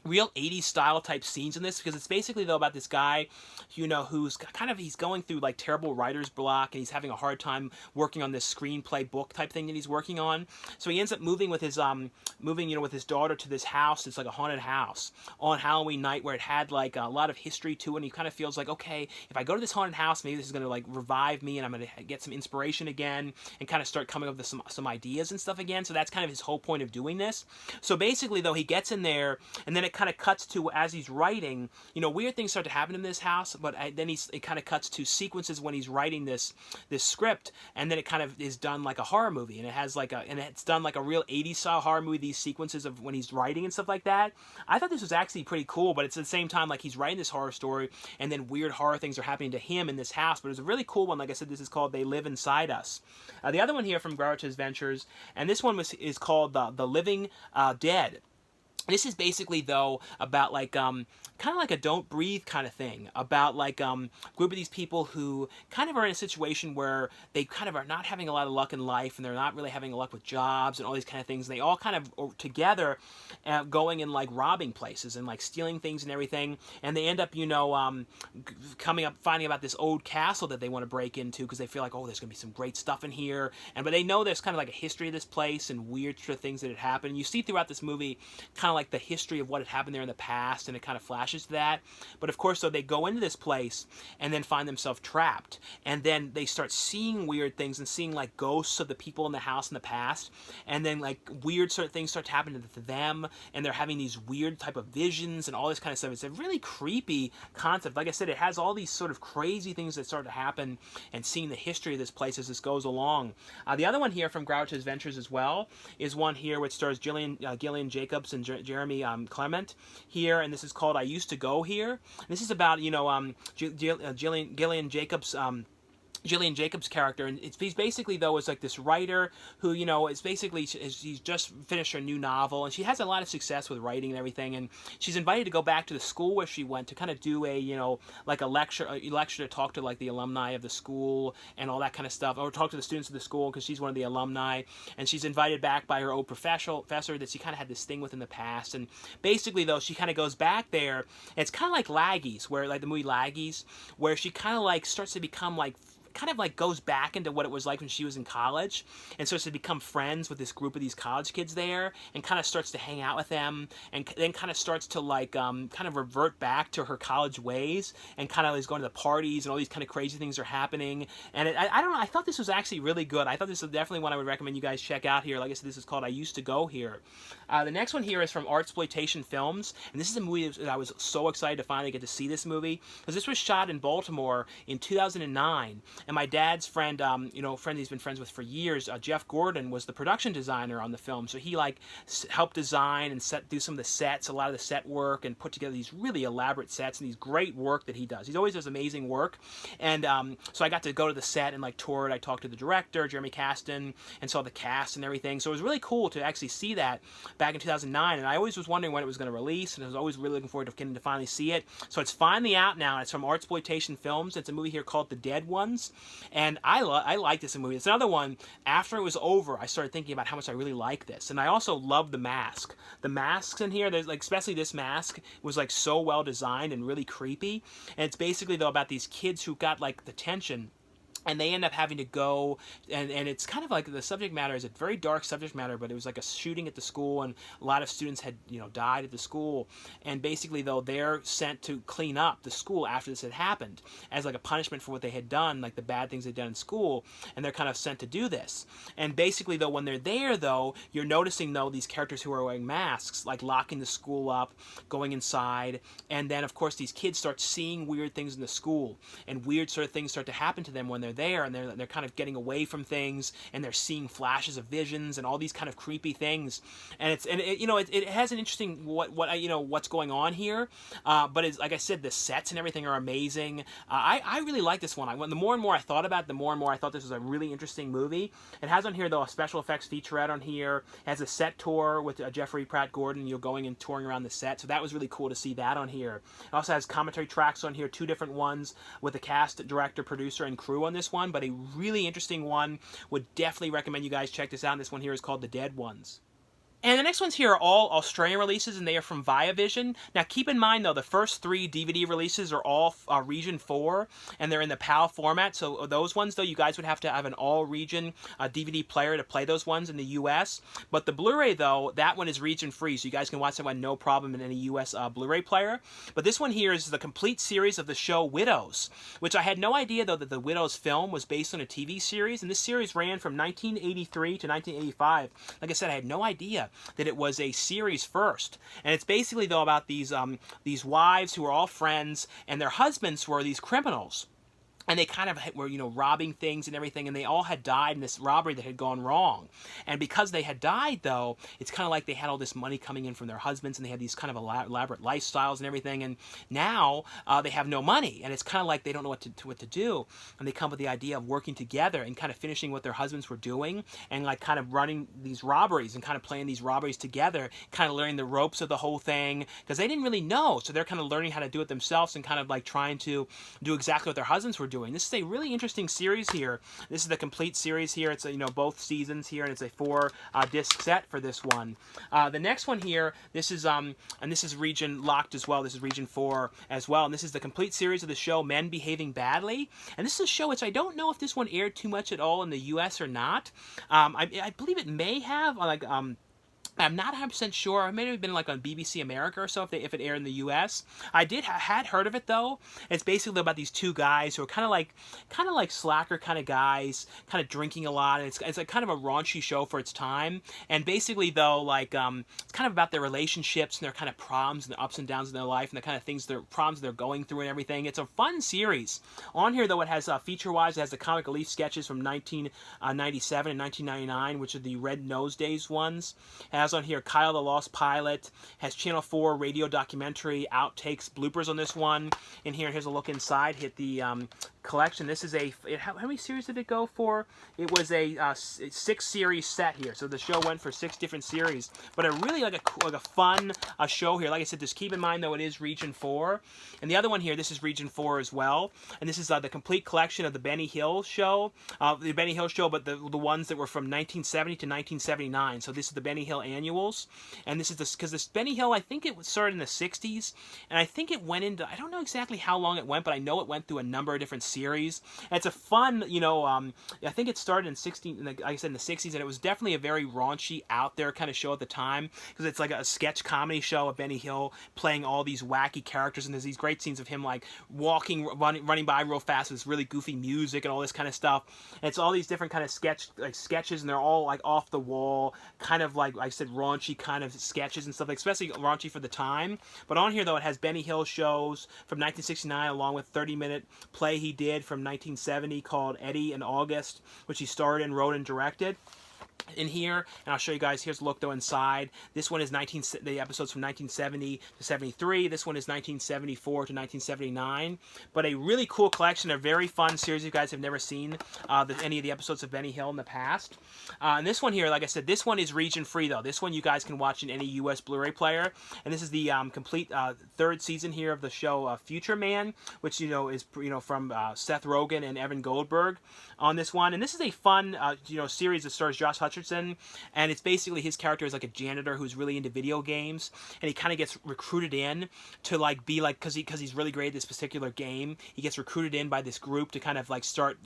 real 80s style type scenes in this, because it's basically though about this guy, you know, who's kind of, he's going through like terrible writer's block, and he's having a hard time working on this screenplay book type thing that he's working on. So he ends up moving with his with his daughter to this house. It's like a haunted house on Halloween night where it had like a lot of history to it, and he kind of feels like, okay, if I go to this haunted house, maybe this is going to like revive me, and I'm going to get some inspiration again and kind of start coming up with some ideas and stuff again. So that's kind of his whole point of doing this. So basically though, he gets in there, and then it kind of cuts to, as he's writing, you know, weird things start to happen in this house, but then it kind of cuts to sequences when he's writing this script, and then it kind of is done like a horror movie, and it has like it's done like a real 80s style horror movie, these sequences of when he's writing and stuff like that. I thought this was actually pretty cool, but it's at the same time like he's writing this horror story, and then weird horror things are happening to him in this house. But it was a really cool one. Like I said, this is called They Live Inside Us. The other one here from Gravitas Ventures, and this one is called The Living Dead. This is basically, though, about like kind of like a Don't Breathe kind of thing, about like group of these people who kind of are in a situation where they kind of are not having a lot of luck in life, and they're not really having luck with jobs and all these kind of things. And they all kind of are together going and like robbing places and like stealing things and everything, and they end up, you know, finding about this old castle that they want to break into, because they feel like, oh, there's gonna be some great stuff in here, but they know there's kind of like a history of this place and weird sort of things that had happened. You see throughout this movie kind of like the history of what had happened there in the past, and it kind of flashes to that. But of course, so they go into this place and then find themselves trapped, and then they start seeing weird things and seeing like ghosts of the people in the house in the past, and then like weird sort of things start happening to them, and they're having these weird type of visions and all this kind of stuff. It's a really creepy concept. Like I said, it has all these sort of crazy things that start to happen, and seeing the history of this place as this goes along. The other one here from Gravitas Ventures as well is one here which stars Gillian Jacobs and Jeremy Clement here, and this is called I Used to Go Here. And this is about, you know, Gillian Jacobs' character, and he's basically, though, is like this writer who, you know, is basically, she's just finished her new novel, and she has a lot of success with writing and everything, and she's invited to go back to the school where she went to kind of do a, you know, like a lecture to talk to like the alumni of the school and all that kind of stuff, or talk to the students of the school, because she's one of the alumni, and she's invited back by her old professor that she kind of had this thing with in the past. And basically, though, she kind of goes back there, and it's kind of like Laggies, where like the movie Laggies, where she kind of like starts to become like kind of like goes back into what it was like when she was in college, and starts to become friends with this group of these college kids there, and kind of starts to hang out with them, and then kind of starts to like kind of revert back to her college ways, and kind of is going to the parties, and all these kind of crazy things are happening. And I don't know, I thought this was actually really good. I thought this is definitely one I would recommend you guys check out here. Like I said, this is called I Used to Go Here. The next one here is from Artsploitation Films, and this is a movie that I was so excited to finally get to see this movie, because this was shot in Baltimore in 2009. And my dad's friend, friend he's been friends with for years, Jeff Gordon, was the production designer on the film. So he like helped design and do some of the sets, a lot of the set work, and put together these really elaborate sets and these great work that he does. He always does amazing work. And so I got to go to the set and like tour it. I talked to the director, Jeremy Caston, and saw the cast and everything. So it was really cool to actually see that back in 2009. And I always was wondering when it was going to release, and I was always really looking forward to getting to finally see it. So it's finally out now. It's from Artsploitation Films. It's a movie here called The Dead Ones, and I like this movie. It's another one. After it was over, I started thinking about how much I really like this, and I also love the mask. The masks in here, there's like especially this mask was like so well designed and really creepy. And it's basically though about these kids who got like the tension. And they end up having to go, and it's kind of like the subject matter is a very dark subject matter, but it was like a shooting at the school, and a lot of students had, died at the school. And basically, though, they're sent to clean up the school after this had happened as like a punishment for what they had done, like the bad things they'd done in school, and they're kind of sent to do this. And basically, though, when they're there, though, you're noticing, though, these characters who are wearing masks, like locking the school up, going inside, and then, of course, these kids start seeing weird things in the school, and weird sort of things start to happen to them when they're there, and they're kind of getting away from things, and they're seeing flashes of visions and all these kind of creepy things. And it has an interesting what's going on here, but it's like I said, the sets and everything are amazing. I really like this one. The more and more I thought about it, the more and more I thought this was a really interesting movie. It has on here though a special effects featurette on here. It has a set tour with Jeffrey Pratt Gordon. You're going and touring around the set, so that was really cool to see that on here. It also has commentary tracks on here, 2 different ones with the cast, director, producer, and crew on this one, but a really interesting one. Would definitely recommend you guys check this out. And this one here is called The Dead Ones. And the next ones here are all Australian releases, and they are from Viavision. Now, keep in mind, though, the first 3 DVD releases are all Region 4, and they're in the PAL format. So those ones, though, you guys would have to have an all-region DVD player to play those ones in the U.S. But the Blu-ray, though, that one is region-free, so you guys can watch that one no problem in any U.S. Blu-ray player. But this one here is the complete series of the show Widows, which I had no idea, though, that the Widows film was based on a TV series. And this series ran from 1983 to 1985. Like I said, I had no idea that it was a series first. And it's basically, though, about these wives who are all friends, and their husbands were these criminals. And they kind of were, robbing things and everything, and they all had died in this robbery that had gone wrong. And because they had died, though, it's kind of like they had all this money coming in from their husbands, and they had these kind of elaborate lifestyles and everything. And now they have no money, and it's kind of like they don't know what to do. And they come up with the idea of working together and kind of finishing what their husbands were doing, and like kind of running these robberies and kind of playing these robberies together, kind of learning the ropes of the whole thing, because they didn't really know. So they're kind of learning how to do it themselves and kind of like trying to do exactly what their husbands were doing. This is a really interesting series here. This is the complete series here. It's both seasons here, and it's a 4 disc set for this one. The next one here, this is and this is region locked as well. This is region 4 as well, and this is the complete series of the show Men Behaving Badly. And this is a show which I don't know if this one aired too much at all in the U.S. or not. I believe it may have I'm not 100% sure. It may have been like on BBC America or so if it aired in the U.S. I had heard of it though. It's basically about these 2 guys who are kind of like slacker kind of guys, kind of drinking a lot. And it's like kind of a raunchy show for its time. And basically though, like it's kind of about their relationships and their kind of problems and their ups and downs in their life and the kind of things, their problems they're going through and everything. It's a fun series. On here though, it has feature-wise, it has the comic relief sketches from 1997 and 1999, which are the Red Nose Days ones. It has on here Kyle the Lost Pilot, has Channel 4 radio documentary, outtakes, bloopers on this one. In here, here's a look inside. Hit the collection. This is how many series did it go for? It was a 6-series set here. So the show went for 6 different series. But a really like a fun show here. Like I said, just keep in mind though it is Region 4. And the other one here, this is Region 4 as well. And this is the complete collection of the Benny Hill show. The Benny Hill show, but the ones that were from 1970 to 1979. So this is the Benny Hill annuals. And this is because this Benny Hill, I think it started in the 60s. And I think it went into, I don't know exactly how long it went, but I know it went through a number of different series. And it's a fun, I think it started like I said, in the 60s, and it was definitely a very raunchy, out there kind of show at the time, because it's like a sketch comedy show of Benny Hill playing all these wacky characters, and there's these great scenes of him like running by real fast with this really goofy music and all this kind of stuff. And it's all these different kind of sketches, and they're all like off the wall, kind of like I said, said, raunchy kind of sketches and stuff, like, especially raunchy for the time. But on here, though, it has Benny Hill shows from 1969, along with 30-minute play he did from 1970 called Eddie and August, which he starred in, wrote, and directed. In here, and I'll show you guys. Here's a look though inside. This one is the episodes from 1970 to 73. This one is 1974 to 1979. But a really cool collection, a very fun series. If you guys have never seen any of the episodes of Benny Hill in the past. And this one here, like I said, this one is region free though. This one you guys can watch in any U.S. Blu-ray player. And this is the complete third season here of the show Future Man, which is from Seth Rogen and Evan Goldberg on this one. And this is a fun series that stars Josh Hutcherson, and it's basically his character is like a janitor who's really into video games, and he kind of gets recruited in to like be like, because he's really great at this particular game, he gets recruited in by this group to kind of like start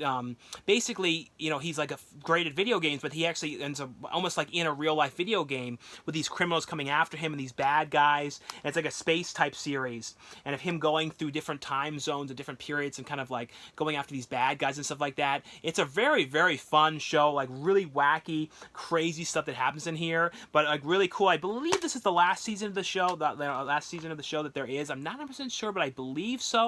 basically, he's like great at video games, but he actually ends up almost like in a real life video game with these criminals coming after him and these bad guys, and it's like a space type series, and of him going through different time zones and different periods and kind of like going after these bad guys and stuff like that. It's a very, very fun show, like really wacky, crazy stuff that happens in here, but like really cool. I believe this is the last season of the show, that there is. I'm not 100% sure, but I believe so.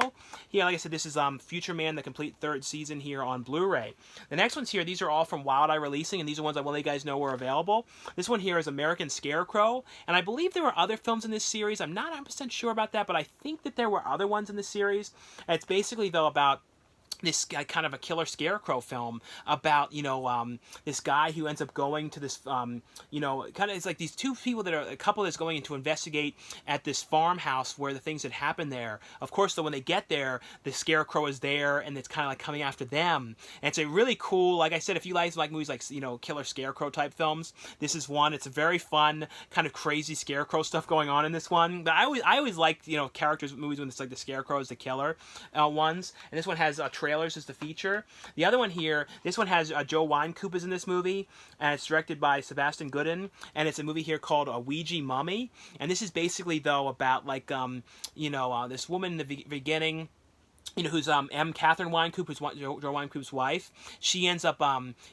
Yeah, like I said, this is Future Man, the complete third season here on Blu-ray. The next ones here, these are all from Wild Eye Releasing, and these are ones I will let you guys know were available. This one here is American Scarecrow, and I believe there were other films in this series. I'm not 100% sure about that, but I think that there were other ones in the series. And it's basically, though, about this guy, kind of a killer scarecrow film about this guy who ends up going to this kind of, it's like these two people that are a couple that's going in to investigate at this farmhouse where the things that happened there. Of course, though, when they get there, the scarecrow is there, and it's kind of like coming after them. And it's a really cool, like I said, if you like movies like killer scarecrow type films, this is one. It's a very fun kind of crazy scarecrow stuff going on in this one. But I always liked movies when it's like the scarecrow is the killer ones. And this one has trailers as the feature. The other one here, this one has Joe Wynkoop is in this movie, and it's directed by Sebastian Gooden, and it's a movie here called A Ouija Mummy. And this is basically, though, about like this woman in the beginning, who's Catherine Wynkoop, who's Joe Wynkoop's wife. She ends up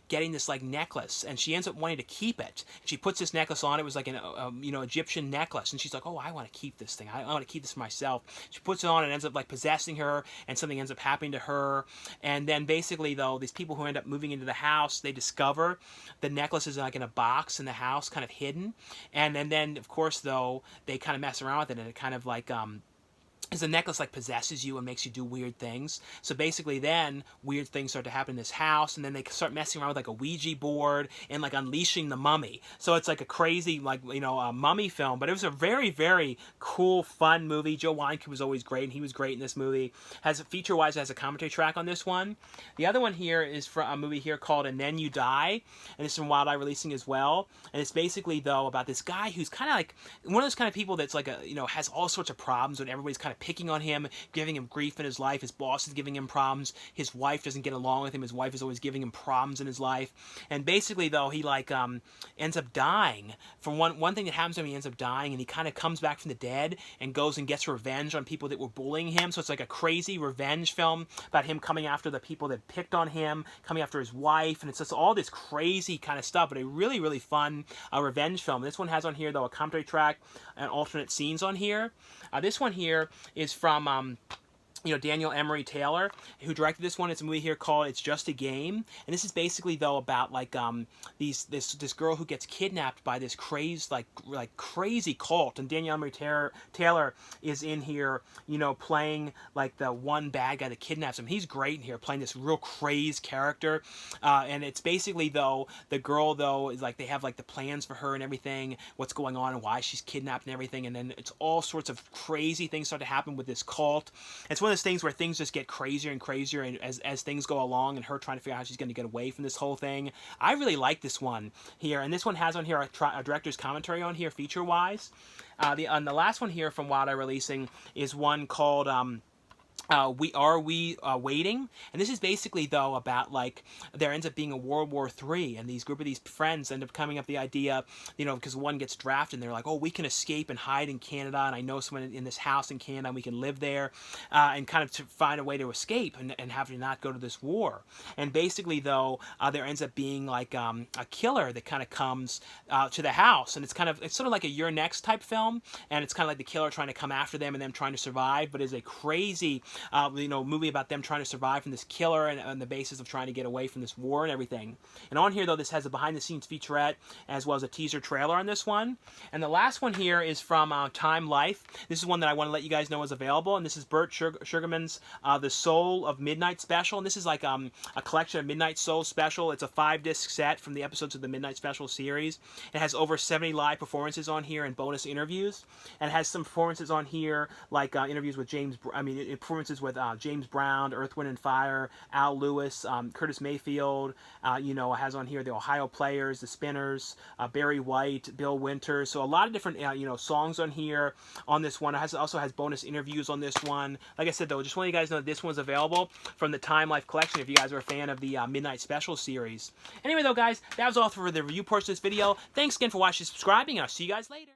getting this like necklace, and she ends up wanting to keep it. She puts this necklace on. It was like an Egyptian necklace, and she's like, oh, I want to keep this thing. I want to keep this for myself. She puts it on, and ends up like possessing her, and something ends up happening to her. And then basically, though, these people who end up moving into the house, they discover the necklace is like in a box in the house, kind of hidden. And then of course, though, they kind of mess around with it, and it kind of like is the necklace like possesses you and makes you do weird things. So basically then weird things start to happen in this house, and then they start messing around with like a Ouija board and like unleashing the mummy. So it's like a crazy mummy film, but it was a very, very cool, fun movie. Joe Wynkoop was always great, and he was great in this movie. Feature-wise, has a commentary track on this one. The other one here is from a movie here called And Then You Die, and it's from Wild Eye Releasing as well. And it's basically, though, about this guy who's kind of like one of those kind of people that's like has all sorts of problems, when everybody's kind of picking on him, giving him grief in his life. His boss is giving him problems. His wife doesn't get along with him. His wife is always giving him problems in his life. And basically, though, he ends up dying. From one thing that happens to him, he ends up dying, and he kind of comes back from the dead and goes and gets revenge on people that were bullying him. So it's like a crazy revenge film about him coming after the people that picked on him, coming after his wife, and it's just all this crazy kind of stuff, but a really, really fun revenge film. This one has on here, though, a commentary track and alternate scenes on here. This one here is from Daniel Emery Taylor, who directed this one. It's a movie here called It's Just a Game, and this is basically, though, about like this girl who gets kidnapped by this crazy cult, and Daniel Emery Taylor is in here, playing like the one bad guy that kidnaps him. He's great in here, playing this real crazed character, and it's basically, though, the girl, though, is like they have like the plans for her and everything, what's going on and why she's kidnapped and everything, and then it's all sorts of crazy things start to happen with this cult. It's one of those things where things just get crazier and crazier, and as things go along, and her trying to figure out how she's going to get away from this whole thing. I really like this one here, and this one has on here a director's commentary on here, feature-wise. The last one here from Wild Eye Releasing is one called we waiting? And this is basically though about like there ends up being a World War III, and these group of these friends end up coming up the idea, you know, because one gets drafted, and they're like, oh, we can escape and hide in Canada, and I know someone in this house in Canada, and we can live there, and kind of to find a way to escape and have to not go to this war. And basically though, there ends up being like a killer that kind of comes to the house, and it's sort of like a You're Next type film, and it's kind of like the killer trying to come after them and them trying to survive, but it's a crazy you know, movie about them trying to survive from this killer and on the basis of trying to get away from this war and everything. And on here, though, this has a behind-the-scenes featurette as well as a teaser trailer on this one. And the last one here is from Time Life. This is one that I want to let you guys know is available, and this is Burt Sugarman's The Soul of Midnight Special. And this is like a collection of Midnight Soul Special. It's a 5-disc set from the episodes of the Midnight Special series. It has over 70 live performances on here and bonus interviews. And it has some performances on here, like interviews with performances with James Brown, Earth, Wind and Fire, Al Lewis, Curtis Mayfield, you know, has on here the Ohio Players, the Spinners, Barry White, Bill Winters. So a lot of different, you know, songs on here on this one. It also has bonus interviews on this one. Like I said, though, just want you guys to know this one's available from the Time Life collection if you guys are a fan of the Midnight Special series. Anyway, though, guys, that was all for the review portion of this video. Thanks again for watching and subscribing, and I'll see you guys later.